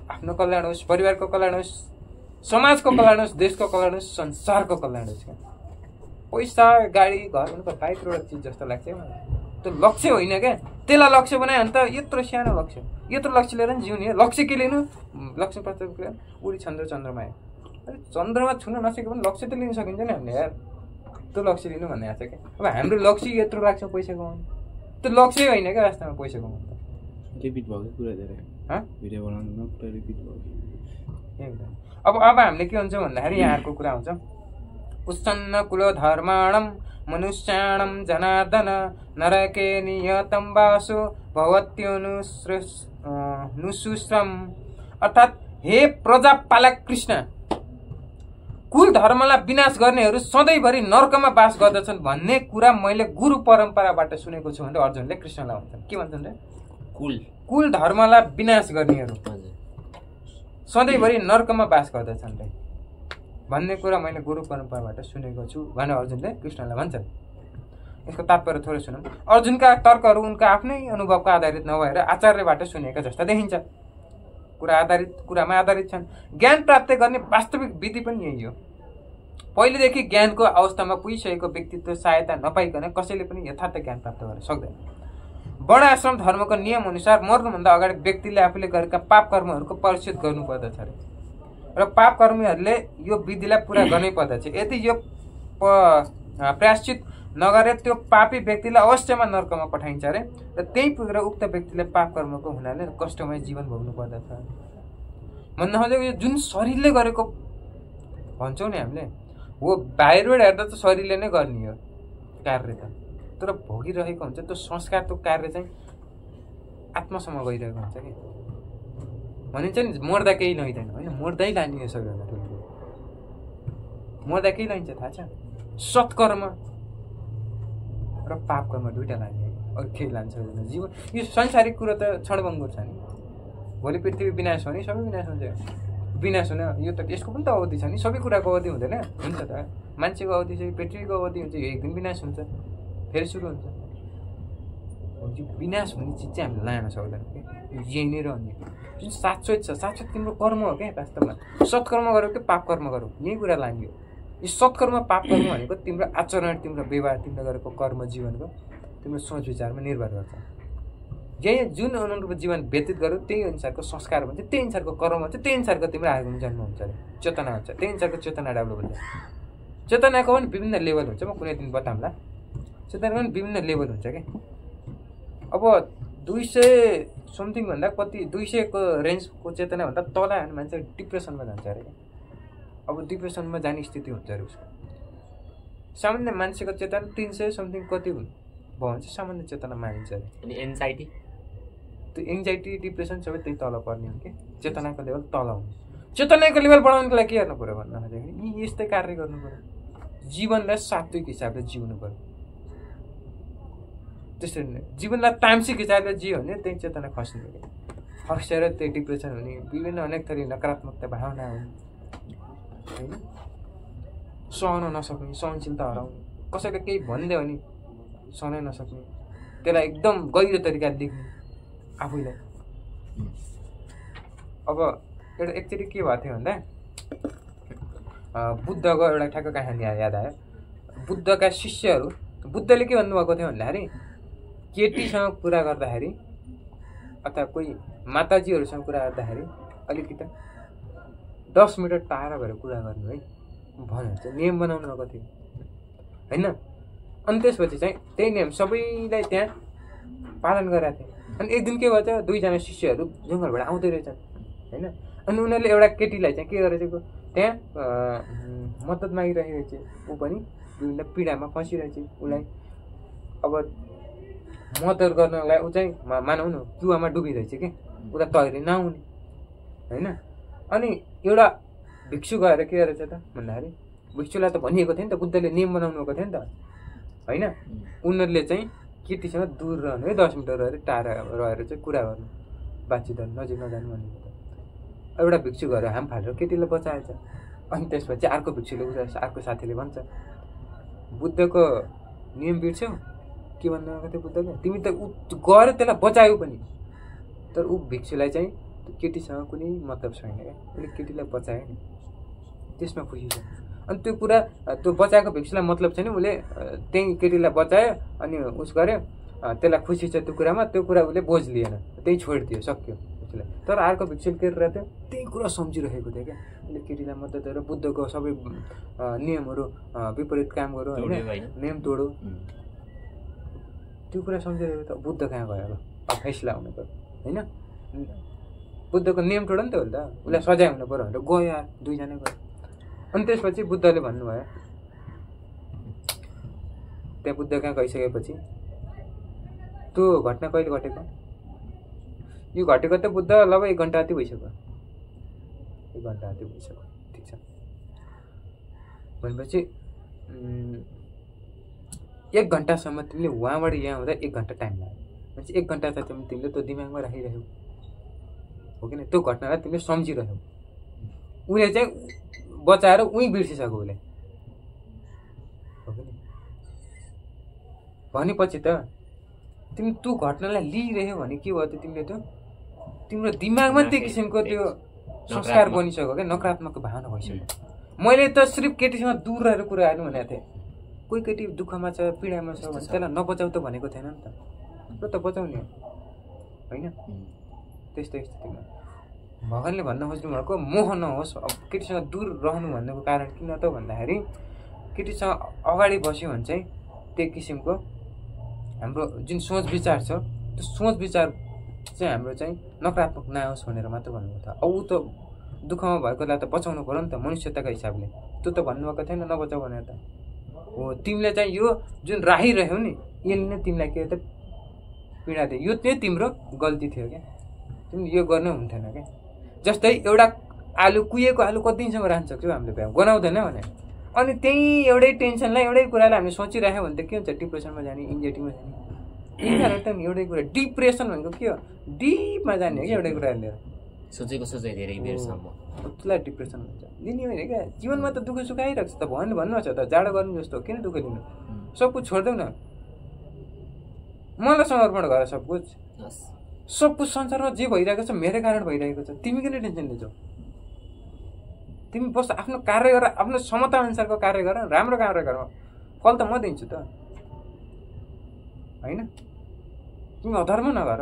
S1: आफ्नो कल्याण होस्, परिवारको कल्याण होस्, समाजको कल्याण होस्, देशको कल्याण होस्, संसारको कल्याण होस्। पैसा, गाडी, घर भनेको बाइकबाट चिज जस्तो लाग्छ त्यो लक्ष्य होइन क्या। त्यसलाई लक्ष्य बनायो भने त यत्रो सानो लक्ष्य, यत्रो लक्ष्य लिएर नि जिउने। लक्ष्य के लिनु? लक्ष्य प्राप्त उडी चन्द्रमा आयो। अरे चन्द्रमा छुन नसके पनि लक्ष्य त लिन सकिन्छ नि हामीले यार। त्यो लक्ष्य लिनु भन्ने आएको छ क्या। अब हाम्रो लक्ष्य यत्रो लाग्छ पैसा कमाउनु, त्यो लक्ष्य होइन क्या वास्तवमा पैसा कमाउनु।
S3: रिपिट भएको कुरा धेरै भिडियो बनाउनु पुरा रिपिट भयो।
S1: अब हामीले के हुन्छ भन्दाखेरि यहाँहरूको कुरा हुन्छ, उत्सन्न कुलो धर्माणम मनुष्याणम जनार्दन नरके नियतम वासु भवत्योनुश्रम। अर्थात् हे प्रजापालक कृष्ण, कुल धर्मलाई विनाश गर्नेहरू सधैँभरि नर्कमा बास गर्दछन् भन्ने कुरा मैले गुरु परम्पराबाट सुनेको छु भनेर अर्जुनले कृष्णलाई भन्छन्। के भन्छन् रे? कुल धर्मलाई विनाश गर्नेहरू सधैँभरि नर्कमा बास गर्दछन् रे भन्ने कुरा मैले गुरु परम्पराबाट सुनेको छु भनेर अर्जुनले कृष्णलाई भन्छन्। यसको तात्पर्य थोरै सुनौँ। अर्जुनका तर्कहरू उनका आफ्नै अनुभवका आधारित नभएर आचार्यबाट सुनेका जस्ता देखिन्छ। कुरामा आधारित छन्। ज्ञान प्राप्त गर्ने वास्तविक विधि पनि यही हो। पहिलेदेखि ज्ञानको अवस्थामा पुगिसकेको व्यक्तित्व सहायता नपाइकन कसैले पनि यथार्थ ज्ञान प्राप्त गर्न सक्दैन। वर्णाश्रम धर्मको नियम अनुसार मर्नुभन्दा अगाडि व्यक्तिले आफूले गरेका पाप कर्महरूको परिशोध गर्नुपर्दछ अरे र पाप कर्मीहरूले यो विधिलाई पुरा गर्नै पर्दछ। यदि यो प्रायश्चित नगरे त्यो पापी व्यक्तिलाई अवश्यमा नर्कमा पठाइन्छ अरे र त्यही पुगेर उक्त व्यक्तिले पाप कर्मको हुनाले कष्टमय जीवन भोग्नु पर्दछ। भन्न खोजेको यो जुन शरीरले गरेको भन्छौँ नि हामीले, हो बाहिरबाट हेर्दा त शरीरले नै गर्ने हो कार्य त, तर भोगिरहेको हुन्छ त्यो संस्कारको कार्य चाहिँ आत्मासम्म गइरहेको हुन्छ कि भनिन्छ नि मर्दा केही लैदैन होइन मर्दै लाने सबैभन्दा ठुलो मर्दा केही लैन्छ थाहा छ सत्कर्म र पाप कर्म दुइटा लाने अरू केही लान्छ जीवन यो सांसारिक कुरो त क्षणभङ्गुर छ नि भोलि पृथ्वी विनाश हो नि सबै विनाश हुन्छ विनाश हुन यो त यसको पनि त अवधि छ नि सबै कुराको अवधि हुँदैन हुन्छ त मान्छेको अवधि छ पृथ्वीको अवधि हुन्छ यो एक दिन विनाश हुन्छ फेरि सुरु हुन्छ यो विनाश हुने चिज चाहिँ हामीले लान सक्दैन कि यो यही नै रहने जुन शाश्वत छ शाश्वत तिम्रो कर्म हो क्या वास्तवमा सत्कर्म गरौ कि पाप कर्म गरौ यही कुरा लाग्यो यो सत्कर्म पाप कर्म भनेको तिम्रो आचरण तिम्रो व्यवहार तिमीले गरेको कर्म जीवनको तिम्रो सोच विचारमा निर्भर गर्छ जे जुन अनुरूप जीवन व्यतीत गरौ त्यही अनुसारको संस्कार हुन्छ त्यही अनुसारको कर्म हुन्छ त्यही अनुसारको तिम्रो आगमन जन्म हुन्छ अरे चेतना हुन्छ त्यही अनुसारको चेतना डेभलप हुन्छ चेतनाको पनि विभिन्न लेभल हुन्छ म कुनै दिन बताउँला चेतनाको पनि विभिन्न लेभल हुन्छ क्या अब 200 समथिङ भन्दा कति 200 को रेन्जको चेतना भन्दा तल आयो भने मान्छे डिप्रेसनमा जान्छ अरे अब डिप्रेसनमा जाने स्थिति हुन्छ अरे उसको सामान्य मान्छेको चेतना 300 समथिङ कति भयो भने चाहिँ सामान्य चेतना मानिन्छ अरे
S2: अनि एन्जाइटी
S1: त्यो एङ्जाइटी डिप्रेसन सबै त्यही तल पर्ने हो कि चेतनाको लेभल तल हुन्छ चेतनाको लेभल बढाउनको लागि के गर्नु पर्यो भन्दाखेरि यी यस्तै कार्य गर्नु पर्यो जीवनलाई सात्विक हिसाबले जिउनु पर्यो त्यसरी नै जीवनलाई तामसिक हिसाबले जियो भने त्यही चेतना खस्नु पर्यो खसेर त्यही डिप्रेसन हुने विभिन्न अनेक थरी नकारात्मकता भावना हुने होइन सहन नसक्ने सहनशीलता हराउने कसैले केही भनिदियो भने सहनै नसक्ने त्यसलाई एकदम गहिरो तरिकाले देख्ने आफूलाई अब एउटा एकचोटि के भएको थियो भन्दा बुद्धको एउटा ठ्याक्क कहानी याद आयो बुद्धका शिष्यहरू बुद्धले के भन्नुभएको थियो भन्दाखेरि केटीसँग कुरा गर्दाखेरि अथवा कोही माताजीहरूसँग कुरा गर्दाखेरि अलिकति 10 मिटर टाढा भएर कुरा गर्नु है भनेर चाहिँ नियम बनाउनु भएको थियो होइन अनि त्यसपछि चाहिँ त्यही नियम सबैलाई त्यहाँ पालन गरेका थिए अनि एक दिन के भएछ 2 जना शिष्यहरू जङ्गलबाट आउँदै रहेछन् होइन अनि उनीहरूले एउटा केटीलाई चाहिँ के गरेको त्यहाँ मद्दत मागिरहेको रहेछ ऊ पनि विभिन्न पीडामा फँसिरहेछ उसलाई अब मद्दत गर्नलाई ऊ चाहिँ मानौ न कुवामा डुबिरहेछ कि उसलाई तैरी नआउने होइन अनि एउटा भिक्षु गएर के गरेछ त भन्दाखेरि भिक्षुलाई त भनिएको थियो नि त बुद्धले नियम बनाउनुको थियो नि त होइन उनीहरूले चाहिँ केटीसँग दूर रहनु है 10 मिटर रहेर टाढा रहेर चाहिँ कुरा गर्नु बातचित गर्नु नजिक नजानु भनेको त एउटा भिक्षु गएर हाम फालेर केटीलाई बचाएछ अनि त्यसपछि अर्को भिक्षुले अर्को साथीले भन्छ बुद्धको नियम बिर्स्यौ के भन्नुभएको थियो बुद्धले तिमी त ऊ गएर त्यसलाई बचायौ पनि तर ऊ भिक्षुलाई चाहिँ केटीसँग कुनै मतलब छैन क्या उसले केटीलाई बचायो नि त्यसमा खुसी छ अनि त्यो कुरा त्यो बचाएको भिक्षुलाई मतलब छैन उसले त्यही केटीलाई बचायो अनि उस गर्यो त्यसलाई खुसी छ त्यो कुरामा त्यो कुरा उसले बोझ लिएन त्यही छोडिदियो सक्यो उसले तर अर्को भिक्षुले के गरेको थियो त्यही कुरा सम्झिरहेको थियो क्या उसले केटीलाई मद्दत गरेर बुद्धको सबै नियमहरू विपरीत काम गर्यो होइन नियम तोड्यो त्यो कुरा सम्झिरहेको त बुद्ध कहाँ गयो अब फैसला हुनु पर्यो होइन बुद्धको नियम तोड्यो नि त हो नि त उसलाई सजाय हुनु पर्यो भनेर गयो 2 जना गयो अनि त्यसपछि बुद्धले भन्नुभयो त्यहाँ बुद्ध कहाँ गइसकेपछि त्यो घटना कहिले घटेको यो घटेको त बुद्ध लगभग 1 घन्टा जति भइसक्यो 1 घन्टा जति भइसक्यो ठिक छ भनेपछि 1 घन्टासम्म तिमीले वहाँबाट यहाँ आउँदा 1 घन्टा टाइम लाग्यो भनेपछि 1 घन्टा त तिमीले त्यो दिमागमा राखिरह्यौ हो कि त्यो घटनालाई तिमीले सम्झिरह्यौ उसले चाहिँ बचाएर उही बिर्सिसक्यो उसले हो कि भनेपछि त तिमी त्यो घटनालाई लिइरह्यौ भने के भयो त तिमीले त्यो तिम्रो दिमागमा त्यो किसिमको त्यो संस्कार बनिसक्यो क्या नकारात्मक भावना भइसक्यो मैले त सिर्फ केटीसँग दूर रहेर कुरा गर्नु भनेको थिएँ कोही केटी दुःखमा छ पीडामा छ भने त्यसलाई नबचाउ त भनेको थिएन नि त र त बचाउने होइन त्यस्तै स्थितिमा भगवान्ले भन्न खोज्नु भएको मोह नहोस् अब केटीसँग दूर रहनु भन्नुको कारण किन त भन्दाखेरि केटीसँग अगाडि बस्यो भने चाहिँ त्यो किसिमको हाम्रो जुन सोच विचार छ त्यो सोच विचार चाहिँ हाम्रो चाहिँ नकारात्मक नआओस् भनेर मात्र भन्नुभएको थियो अब ऊ त दुःखमा भएकोलाई त बचाउनु पर्यो नि त मनुष्यताको हिसाबले त्यो त भन्नुभएको थिएन नबचाउ भनेर त हो तिमीले चाहिँ यो जुन राहिरह्यौ नि यसले नै तिमीलाई के त पीडा थियो यो चाहिँ तिम्रो गल्ती थियो क्या तिमी यो गर्नु हुन्थेन क्या जस्तै एउटा आलु कुहिएको आलु कति दिनसम्म राख्न सक्छौ हामीले भ्याउ गनाउँदैन भने अनि त्यही एउटै टेन्सनलाई एउटै कुरालाई हामीले सोचिराख्यो भने त के हुन्छ डिप्रेसनमा जाने एन्जाइटीमा जाने त्यही कारण त एउटै कुरा डिप्रेसन भनेको के हो डिपमा जाने हो क्या एउटै कुरा लिएर
S2: सोचेको सोचाइ धेरै बेरसम्म
S1: त्यसलाई डिप्रेसन हुन्छ लिने होइन क्या जीवनमा त दुःख सुख आइरहेको छ त भन्नुहोस् त जाडो गर्नु जस्तो किन दुःख लिनु सब कुछ छोडिदेऊ न मलाई समर्पण गर सब कुछ संसारमा जे भइरहेको छ मेरै कारण भइरहेको छ तिमी किन टेन्सन लिन्छौ तिमी बस आफ्नो कार्य गर आफ्नो क्षमता अनुसारको कार्य गर राम्रो कार्य गर फल त म दिन्छु त होइन तिमी अधर्म नगर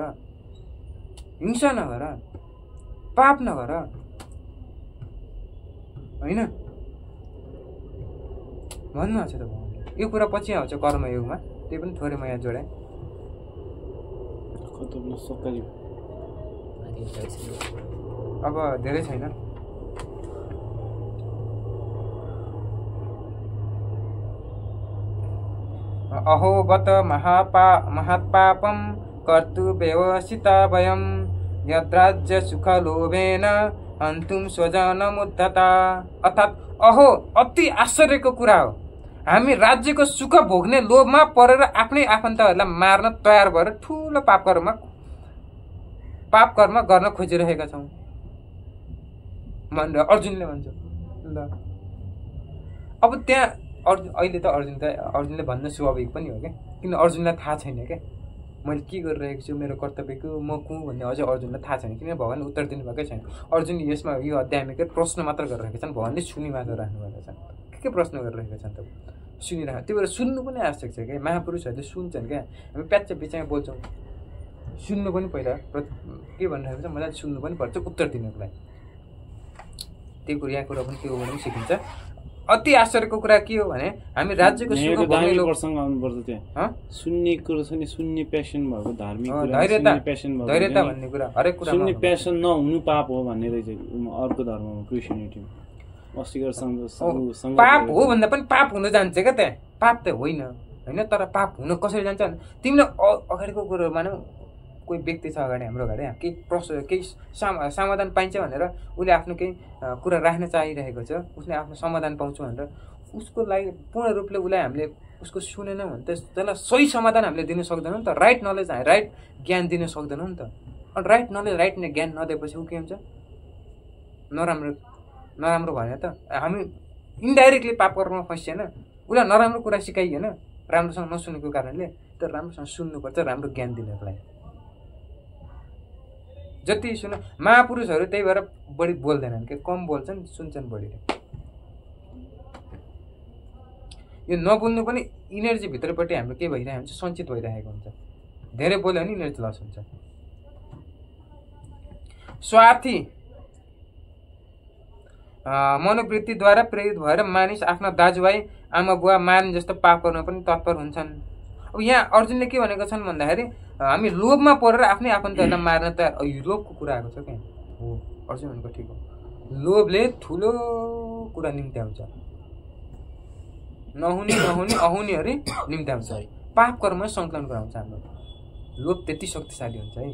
S1: हिंसा नगर पाप नगर होइन भन्नुहुन्छ त भगवानले यो कुरा पछि आउँछ कर्मयोगमा त्यही पनि थोरै म यहाँ जोडाएँ अब धेरै छैन अहो बत महत्पापं कर्तुव्यवसिता वयं यद्राज्य सुखलोभेन हन्तुं स्वजनमुद्धता अर्थात् अहो अति आश्चर्यको कुरा हो हामी राज्यको सुख भोग्ने लोभमा परेर आफ्नै आफन्तहरूलाई मार्न तयार भएर ठुलो पाप कर्म गर्न खोजिरहेका छौँ भनेर अर्जुनले भन्छ ल अब त्यहाँ अहिले त अर्जुनले भन्न स्वाभाविक पनि हो क्या किन अर्जुनलाई थाहा छैन क्या मैले के गरिरहेको छु मेरो कर्तव्यको म को भन्ने अझै अर्जुनलाई थाहा छैन किन भगवान्ले उत्तर दिनुभएकै छैन अर्जुन यसमा यो अध्यायमा के प्रश्न मात्र गरिरहेका छन् भगवान्ले सुनि मात्र राख्नुभएका छन् के प्रश्न गरिरहेका छन् त सुनिरहेको त्यही भएर सुन्नु पनि आवश्यक छ क्या महापुरुषहरूले सुन्छन् क्या हामी प्याच्च बिचमा बोल्छौँ सुन्नु पनि पहिला के भनिरहेको छ मलाई सुन्नु पनि पर्छ उत्तर दिनुको लागि त्यही कुरा यहाँ कुरा पनि त्यो पनि सिकिन्छ अति आश्चर्यको कुरा के हो भने हामी राज्यको सुख भोग्ने
S3: प्रसङ्ग आउनुपर्छ त्यहाँ सुन्ने कुरो छ नि सुन्ने प्यासन भएको धार्मिक
S1: धैर्यता भन्ने कुरा हरेक कुरा
S3: सुन्ने प्यासन नहुनु पाप हो भन्ने रहेछ अर्को धर्ममा क्रिस्चियनिटीमा
S1: पाप हो भन्दा पनि पाप हुन जान्छ क्या त्यहाँ पाप त होइन तर पाप हुन कसरी जान्छ भने तिमीले अगाडिको कुरो मानौ कोही व्यक्ति छ अगाडि हाम्रो अगाडि केही प्रश्न केही समाधान पाइन्छ भनेर उसले आफ्नो केही कुरा राख्न चाहिरहेको छ उसले आफ्नो समाधान पाउँछु भनेर उसको लागि पूर्ण रूपले उसलाई हामीले उसको सुनेन भने त त्यसलाई सही समाधान हामीले दिन सक्दैनौँ नि त राइट नलेज राइट ज्ञान दिन सक्दैनौँ नि त अनि राइट नलेज राइट ज्ञान नदिएपछि ऊ के हुन्छ नराम्रो भएन त हामी इन्डाइरेक्टली पाप कर्ममा फसिएन उसलाई नराम्रो कुरा सिकाइएन राम्रोसँग नसुनेको कारणले त राम्रोसँग सुन्नुपर्छ राम्रो ज्ञान दिनको लागि जति सुन महापुरुषहरू त्यही भएर बढी बोल्दैनन् के कम बोल्छन् सुन्छन् बढी यो नबोल्नु पनि इनर्जी भित्रपट्टि हाम्रो के भइरहेको हुन्छ सञ्चित भइरहेको हुन्छ धेरै बोल्यो भने इनर्जी लस हुन्छ स्वार्थी मनोवृत्तिद्वारा प्रेरित भएर मानिस आफ्ना दाजुभाइ आमा बुवा मार्ने जस्तो पाप गर्न पनि तत्पर हुन्छन् अब यहाँ अर्जुनले के भनेको छन् भन्दाखेरि हामी लोभमा परेर आफ्नै आफन्तहरूलाई मार्न त यो लोभको कुरा आएको छ क्या हो अर्जुन भनेको ठिक हो लोभले ठुलो कुरा निम्त्याउँछ नहुने अहुनेहरू निम्त्याउँछ पाप कर्म सङ्कलन गराउँछ हाम्रो लोभ त्यति शक्तिशाली हुन्छ है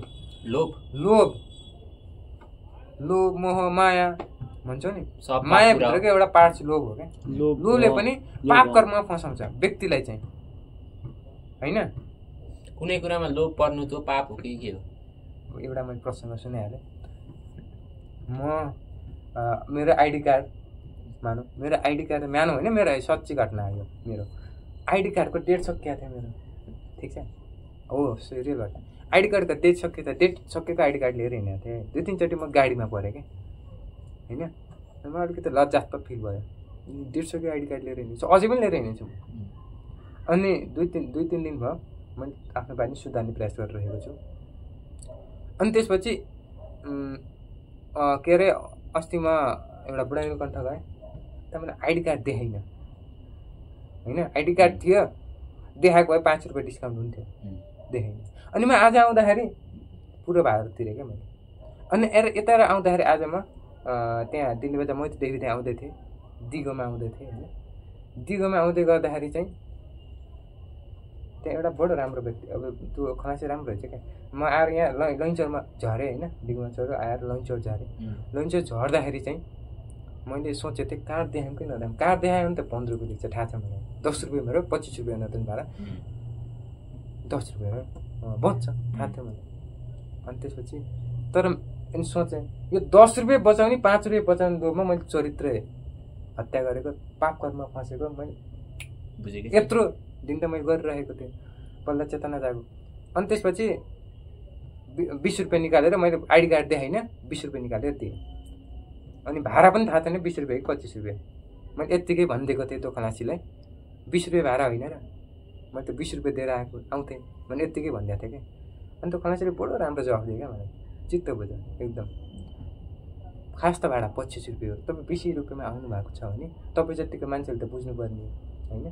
S1: लोभ मोह माया भन्छौ नि माया भित्रको एउटा पार्ट लोभ हो क्या लोभले पनि पाप कर्ममा फसाउँछ व्यक्तिलाई चाहिँ होइन
S2: कुनै कुरामा लोभ पर्नु त पाप हो कि के हो
S1: एउटा मैले प्रसङ्ग सुनाइहालेँ म मेरो आइडी कार्ड मानौँ मेरो आइडी कार्ड मानौँ होइन मेरो सच्ची घटना हो मेरो आइडी कार्डको डेट सकिएको थियो मेरो ठिक छ हो रियल घटना आइडी कार्डको डेट सकिएको थियो डेट सकेको आइडी कार्ड लिएर हिँडेको थिएँ 2-3 चोटि म गाडीमा परेँ क्या होइन म अलिकति लज्जास्पद फिल भयो डेट सकेको आइडी कार्ड लिएर हिँड्छु अझै पनि लिएर हिँडेछु अनि 2-3 दिन भयो मैले आफ्नो बानी सुधार्ने प्रयास गरिरहेको छु अनि त्यसपछि के अरे अस्ति म एउटा बुढाको कण्ठ गएँ त मैले आइडी कार्ड देखाइनँ होइन आइडी कार्ड थियो देखाएको भए 5 रुपियाँ डिस्काउन्ट हुन्थ्यो देखाइनँ अनि म आज आउँदाखेरि पुरो भाडा तिरेँ क्या मैले अनि यता आउँदाखेरि आज म त्यहाँ दिल्ली बजार मैतीदेखि त्यहाँ आउँदै थिएँ दिगोमा आउँदै थिएँ होइन दिगोमा आउँदै गर्दाखेरि चाहिँ त्यहाँ एउटा बडो राम्रो व्यक्ति अब त्यो खलासी राम्रो रहेछ क्या म आएर यहाँ लैनचौरमा झरेँ होइन डिगमा चढेर आएर लैनचौर झरेँ लैनचौर झर्दाखेरि चाहिँ मैले सोचेको थिएँ कार्ड देखाएँ कि नदेखाएँ कार्ड देखायो भने त 15 रुपियाँ दिन्छ थाहा छ मलाई 10 रुपियाँ मेरो 25 रुपियाँ नदिनु भाडा 10 रुपियाँ बन्छ थाहा थियो मलाई अनि त्यसपछि तर अनि सोचेँ यो 10 रुपियाँ बचाउने 5 रुपियाँ बचाउने लोभमा मैले चरित्र हत्या गरेको पाप कर्ममा फँसेको मैले यत्रो दिन त मैले गरिरहेको थिएँ बल्ल चेतना जागो अनि त्यसपछि 20 रुपियाँ निकालेर मैले आइडी कार्ड देखाइनँ 20 रुपियाँ निकालेर दिएँ अनि भाडा पनि थाहा थिएन 20 रुपियाँ कि 25 रुपियाँ मैले यत्तिकै भनिदिएको थिएँ त्यो खलासीलाई 20 रुपियाँ भाडा होइन र मैले त 20 रुपियाँ दिएर आएको आउँथेँ मैले यत्तिकै भनिदिएको थिएँ क्या अनि त्यो खलासीले बडो राम्रो जवाफ दियो क्या मलाई चित्त बुझ्यो एकदम खास त भाडा 25 रुपियाँ हो तपाईँ 20 रुपियाँमा आउनु भएको छ भने तपाईँ जतिको मान्छेले त बुझ्नुपर्ने होइन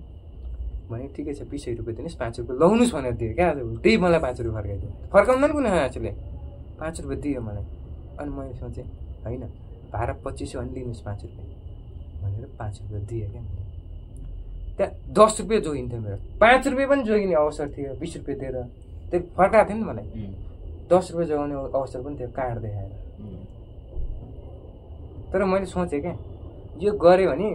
S1: भने ठिकै छ 20 रुपियाँ दिनुहोस् 5 रुपियाँ लाउनुहोस् भनेर दियो क्या आज त्यही मलाई 5 रुपियाँ फर्काइदियो फर्काउँदैन कुनै मान्छेले 5 रुपियाँ दियो मलाई अनि मैले सोचेँ होइन भाडा 25 अनि लिनुहोस् 5 रुपियाँ भनेर 5 रुपियाँ दिएँ क्या मैले त्यहाँ 10 रुपियाँ जोगिन्थ्यो मेरो 5 रुपियाँ पनि जोगिने अवसर थियो 20 रुपियाँ दिएर त्यो फर्काएको थियो नि मलाई 10 रुपियाँ जोगाउने अवसर पनि थियो कार्ड देखाएर तर मैले सोचेँ क्या यो गऱ्यो भने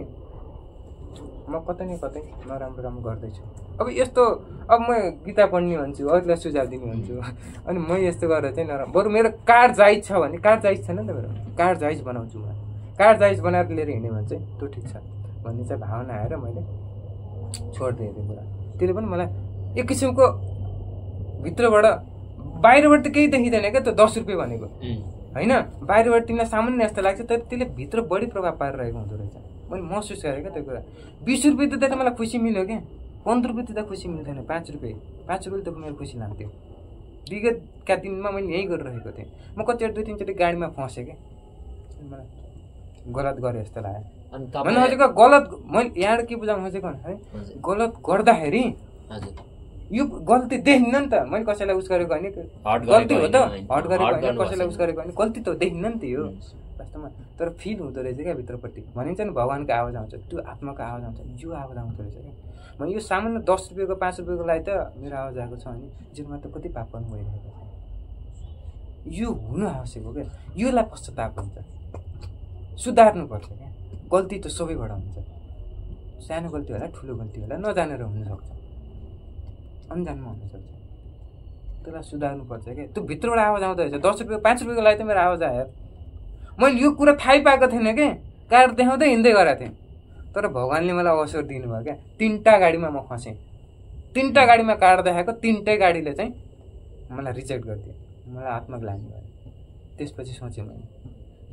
S1: म कतै न कतै नराम्रो राम्रो गर्दैछु अब यस्तो अब म गीता पढ्ने भन्छु अरूलाई सुझाव दिने भन्छु अनि म यस्तो गरेर चाहिँ नराम्रो बरु मेरो कार्ड जायज छ भने कार्ड जायज छैन नि त मेरो कार्ड जायज बनाउँछु म कार्ड जायज बनाएर लिएर हिँड्यो भने चाहिँ त्यो ठिक छ भन्ने चाहिँ भावना आएर मैले छोडिदिएँ त्यो कुरा त्यसले पनि मलाई एक किसिमको भित्रबाट बाहिरबाट त केही देखिँदैन क्या त्यो 10 रुपियाँ भनेको होइन बाहिरबाट तिमीलाई सामान्य जस्तो लाग्छ तर त्यसले भित्र बढी प्रभाव पारिरहेको हुँदो रहेछ मैले महसुस गरेँ क्या त्यो कुरा 20 रुपियाँ दिँदा त मलाई खुसी मिल्यो क्या 15 रुपियाँ दिँदा खुसी मिल्थेन 5 रुपियाँ त मेरो खुसी लाग्थ्यो विगतका दिनमा मैले यही गरिरहेको थिएँ म कतिवटा 2-3 चोटि गाडीमा फसेँ क्या मलाई गलत गरेँ जस्तो लाग्यो मैले खोजेको गलत मैले यहाँबाट के बुझाउनु खोजेको भन्दाखेरि गलत गर्दाखेरि यो गल्ती देखिन्न नि त मैले कसैलाई उस गरेको होइन गल्ती हो त हट गरेको होइन कसैलाई उस गरेको होइन गल्ती त देखिन्न नि त यो वास्तवमा तर फिल हुँदो रहेछ क्या भित्रपट्टि भनिन्छ नि भगवान्को आवाज आउँछ त्यो आत्माको आवाज आउँछ यो आवाज आउँदो रहेछ क्या म यो सामान्य 10 रुपियाँको 5 रुपियाँको लागि त मेरो आवाज आएको छ भने जीवनमा त कति पाप गर्नु भइरहेको छ यो हुनु आवश्यक हो क्या योलाई पश्चाताप हुन्छ सुधार्नुपर्छ क्या गल्ती त सबैबाट हुन्छ सानो गल्ती होला ठुलो गल्ती होला नजानेर हुनसक्छ अन्जानमा हुनसक्छ त्यसलाई सुधार्नुपर्छ क्या त्यो भित्रबाट आवाज आउँदो रहेछ 10 रुपियाँ 5 रुपियाँको लागि त मेरो आवाज आयो मैले यो कुरा थाहै पाएको थिइनँ क्या कार्ड देखाउँदै हिँड्दै गरेको थिएँ तर भगवान्ले मलाई अवसर दिनुभयो क्या 3टा गाडीमा म फसेँ 3टा गाडीमा कार्ड देखाएको 3टै गाडीले चाहिँ मलाई रिजेक्ट गरिदियो मलाई आत्मग्लानि भयो त्यसपछि सोचेँ मैले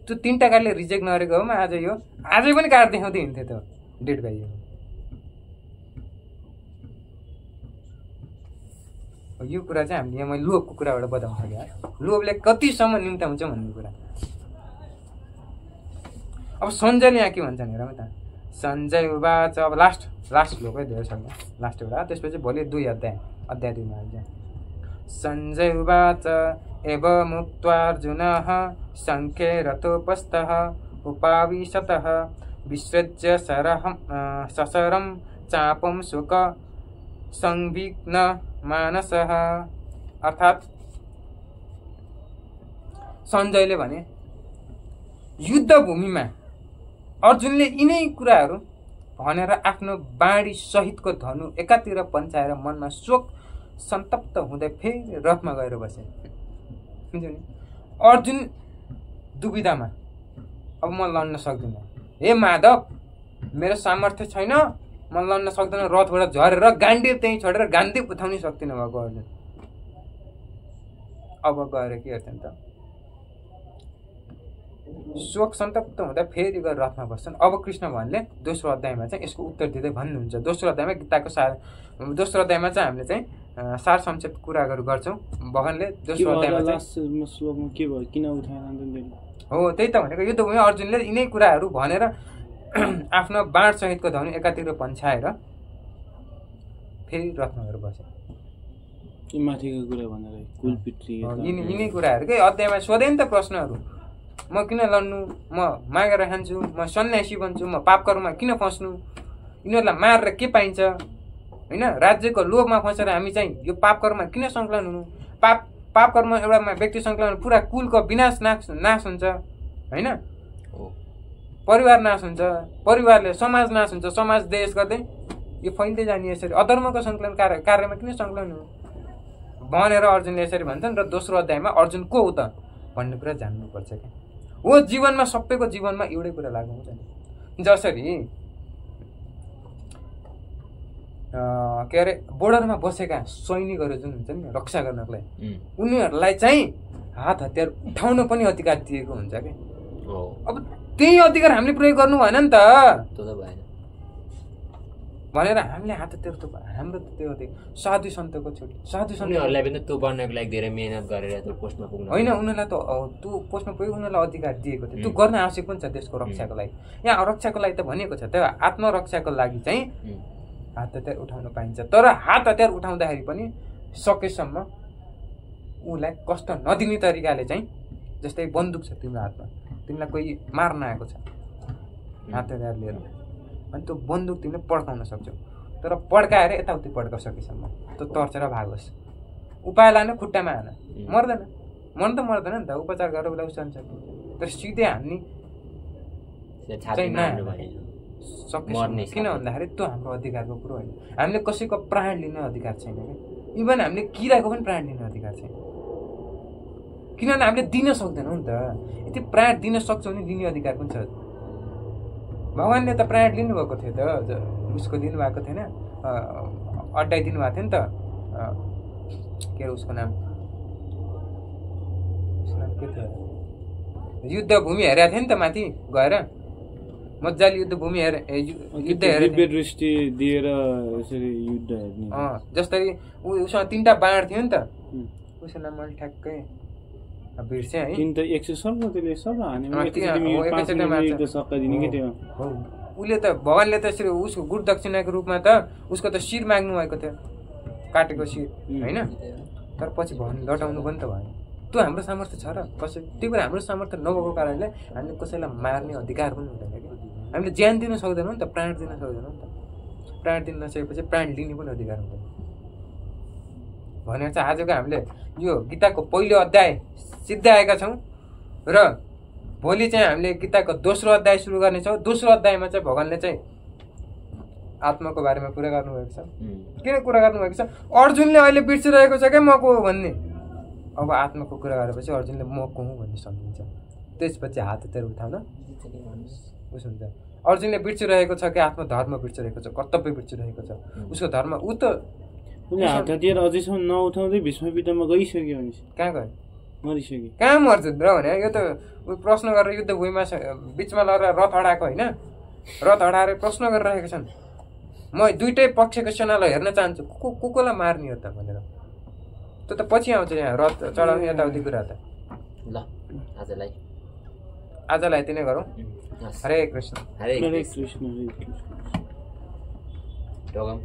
S1: त्यो 3टा गाडीले रिजेक्ट नगरेको हो म आजै पनि कार्ड देखाउँदै हिँड्थेँ त डेट पाइयो यो कुरा चाहिँ हामीले यहाँ मैले लोभको कुराबाट बताउन सकेँ लोभले कतिसम्म निम्ता हुन्छ भन्ने कुरा अब सञ्जयले यहाँ के भन्छन् हेरौँ त सञ्जय उवाच अब लास्ट लोकै धेरै सक्छ लास्ट एउटा त्यसपछि भोलि 2 अध्याय 2मा आइन्छ सञ्जय उवाच एवमुक्त्वार्जुनः सङ्ख्ये रथोपस्थः उपाविशतः विसृज्य सशरं चापं शुक संविघ्न मानसः अर्थात् सञ्जयले भने युद्धभूमिमा अर्जुनले यिनै कुराहरू भनेर आफ्नो बाणी सहितको धनु एकातिर पन्चाएर मनमा शोक सन्तप्त हुँदै फेरि रथमा गएर बसे अर्जुन दुविधामा अब म लड्न सक्दिनँ हे माधव मेरो सामर्थ्य छैन म लड्न सक्दैन रथबाट झरेर गाण्डीव त्यहीँ छोडेर गाण्डीव उठाउनै सक्दिनँ भएको अर्जुन अब गएर के हेर्छन् त शोक सन्तप्त हुँदा फेरि गएर रथमा बस्छन् अब कृष्ण भगवानले दोस्रो अध्यायमा चाहिँ यसको उत्तर दिँदै भन्नुहुन्छ दोस्रो अध्यायमा गीताको दोस्रो अध्यायमा चाहिँ हामीले चाहिँ सार संक्षेप कुराहरू गर्छौँ भगवानले दोस्रो अध्यायमा चाहिँ
S3: के भयो किन उठाएन
S1: हो त्यही त भनेको युद्धभूमि अर्जुनले यिनै कुराहरू भनेर आफ्नो बाण सहितको धनु एकातिर पन्छाएर फेरि रथमा गएर बसे
S3: माथिको कुरा भनेर कुलपित्री
S1: यिनै कुराहरू के अध्यायमा सोधे नि त प्रश्नहरू म किन लड्नु म मागेर खान्छु म सन्यासी बन्छु म पाप कर्ममा किन फस्नु यिनीहरूलाई मारेर के पाइन्छ होइन राज्यको लोभमा फसेर हामी चाहिँ यो पाप कर्ममा किन संकलन हुनु पाप कर्म एउटा व्यक्ति संकलन पुरा कुलको विनाश नाश हुन्छ होइन परिवार नाश हुन्छ परिवारले समाज नाश हुन्छ समाज देश गर्दै यो फैल्दै जाने यसरी अधर्मको संकलन कार्यमा किन संकलन हुनु भनेर अर्जुनले यसरी भन्छन् र दोस्रो अध्यायमा अर्जुन को हो त भन्ने कुरा जान्नुपर्छ क्या हो जीवनमा सबैको जीवनमा एउटै कुरा लागु हुन्छ नि जसरी के अरे बोर्डरमा बसेका सैनिकहरू जुन हुन्छ नि रक्षा गर्नको लागि उनीहरूलाई चाहिँ हात हतियार उठाउन पनि अधिकार दिएको हुन्छ क्या अब त्यही अधिकार हामीले प्रयोग गर्नु भएन नि त भनेर हामीले हात हतियार त हाम्रो त त्यो साधु सन्तको छोडी साधु
S2: सन्तहरूलाई पनि त्यो बन्नको लागि धेरै मेहनत गरेर त्यो पोस्टमा पुग्नु
S1: होइन उनीहरूलाई त त्यो पोस्टमा पुग्यो उनीहरूलाई अधिकार दिएको थियो त्यो गर्न आवश्यक पनि छ देशको रक्षाको लागि यहाँ रक्षाको लागि त भनेको छ त्यो आत्मरक्षाको लागि चाहिँ हात हतियार उठाउन पाइन्छ तर हात हतियार उठाउँदाखेरि पनि सकेसम्म उसलाई कष्ट नदिने तरिकाले चाहिँ जस्तै बन्दुक छ तिम्रो हातमा तिमीलाई कोही मार्न आएको छ हात हतियार लिएर अनि त्यो बन्दुक तिमीले पड्काउन सक्छौ तर पड्काएर यताउति पड्काउ सकेसम्म त्यो तर्सेर भागोस् उपाय लाने खुट्टामा हान मर्दैन मर्दैन नि त उपचार गरेर उसलाई उसान्छ तर सिधै हान्ने सकेसम्म किन भन्दाखेरि त्यो हाम्रो अधिकारको कुरो होइन हामीले कसैको प्राण लिने अधिकार छैन क्या इभन हामीले किराको पनि प्राण लिने अधिकार छैन किनभने हामीले दिन सक्दैनौँ नि त यति प्राण दिन सक्छौँ भने लिने अधिकार पनि छ भगवान्ले त प्राण लिनुभएको थियो त उसको दिनुभएको थिएन अड्डाइदिनु भएको थियो नि त के अरे उसको नाम के थियो युद्ध भूमि हेरेको थियो नि त माथि गएर मजाले युद्ध भूमि युद्ध हेरेर
S3: दृष्टि दिएर यसरी युद्ध हेर्ने
S1: जस्तै उसँग 3टा बाण थियो नि त उसको नाम मैले ठ्याक्कै बिर्सेँ है
S3: 3 त 100 त्यसले सब हानेमा
S1: उसले त भगवान्ले त यसरी उसको गुरु दक्षिणाको रूपमा त उसको त शिर माग्नु भएको थियो काटेको शिर होइन तर पछि भगवान लटाउनु पनि त भयो त्यो हाम्रो सामर्थ्य छ र कसै त्यो कुरा हाम्रो सामर्थ्य नभएको कारणले हामीले कसैलाई मार्ने अधिकार पनि हुँदैन क्या हामीले ज्यान दिन सक्दैनौँ नि त प्राण दिन सक्दैनौँ नि त प्राण दिन नसकेपछि प्राण लिने पनि अधिकार हुँदैन भनेर चाहिँ आजको हामीले यो गीताको पहिलो अध्याय सिद्ध्याएका छौँ र भोलि चाहिँ हामीले गीताको दोस्रो अध्याय सुरु गर्नेछौँ दोस्रो अध्यायमा चाहिँ भगवान्ले चाहिँ आत्माको बारेमा कुरा गर्नुभएको छ किन कुरा गर्नुभएको छ अर्जुनले अहिले बिर्सिरहेको छ क्या म को हो भन्ने अब आत्माको कुरा गरेपछि अर्जुनले म को हुँ भन्ने सम्झिन्छ त्यसपछि हात हतियार उठाउन उस हुन्छ अर्जुनले बिर्सिरहेको छ कि आफ्नो धर्म बिर्सिरहेको छ कर्तव्य बिर्सिरहेको छ उसको धर्म ऊ त
S3: उसले हात हतियार अझैसम्म नउठाउँदै भीष्म पितामह गइसक्यो भने
S1: कहाँ गयो
S3: मरिसक्यो
S1: कहाँ मर्छ र भने यो त प्रश्न गरेर युद्ध भूमिमा बिचमा लगेर रथ अडाएको होइन रथ अडाएर प्रश्न गरिरहेका छन् म दुइटै पक्षको सेनालाई हेर्न चाहन्छु कोलाई मार्ने हो त भनेर त्यो त पछि आउँछ यहाँ रथ चढाउने यताउति कुरा त
S2: ल
S1: आजलाई यति नै गरौँ हरे कृष्ण
S2: हरे
S3: हरे
S2: कृष्ण
S3: कृष्ण हरे कृष्ण
S2: ढोगम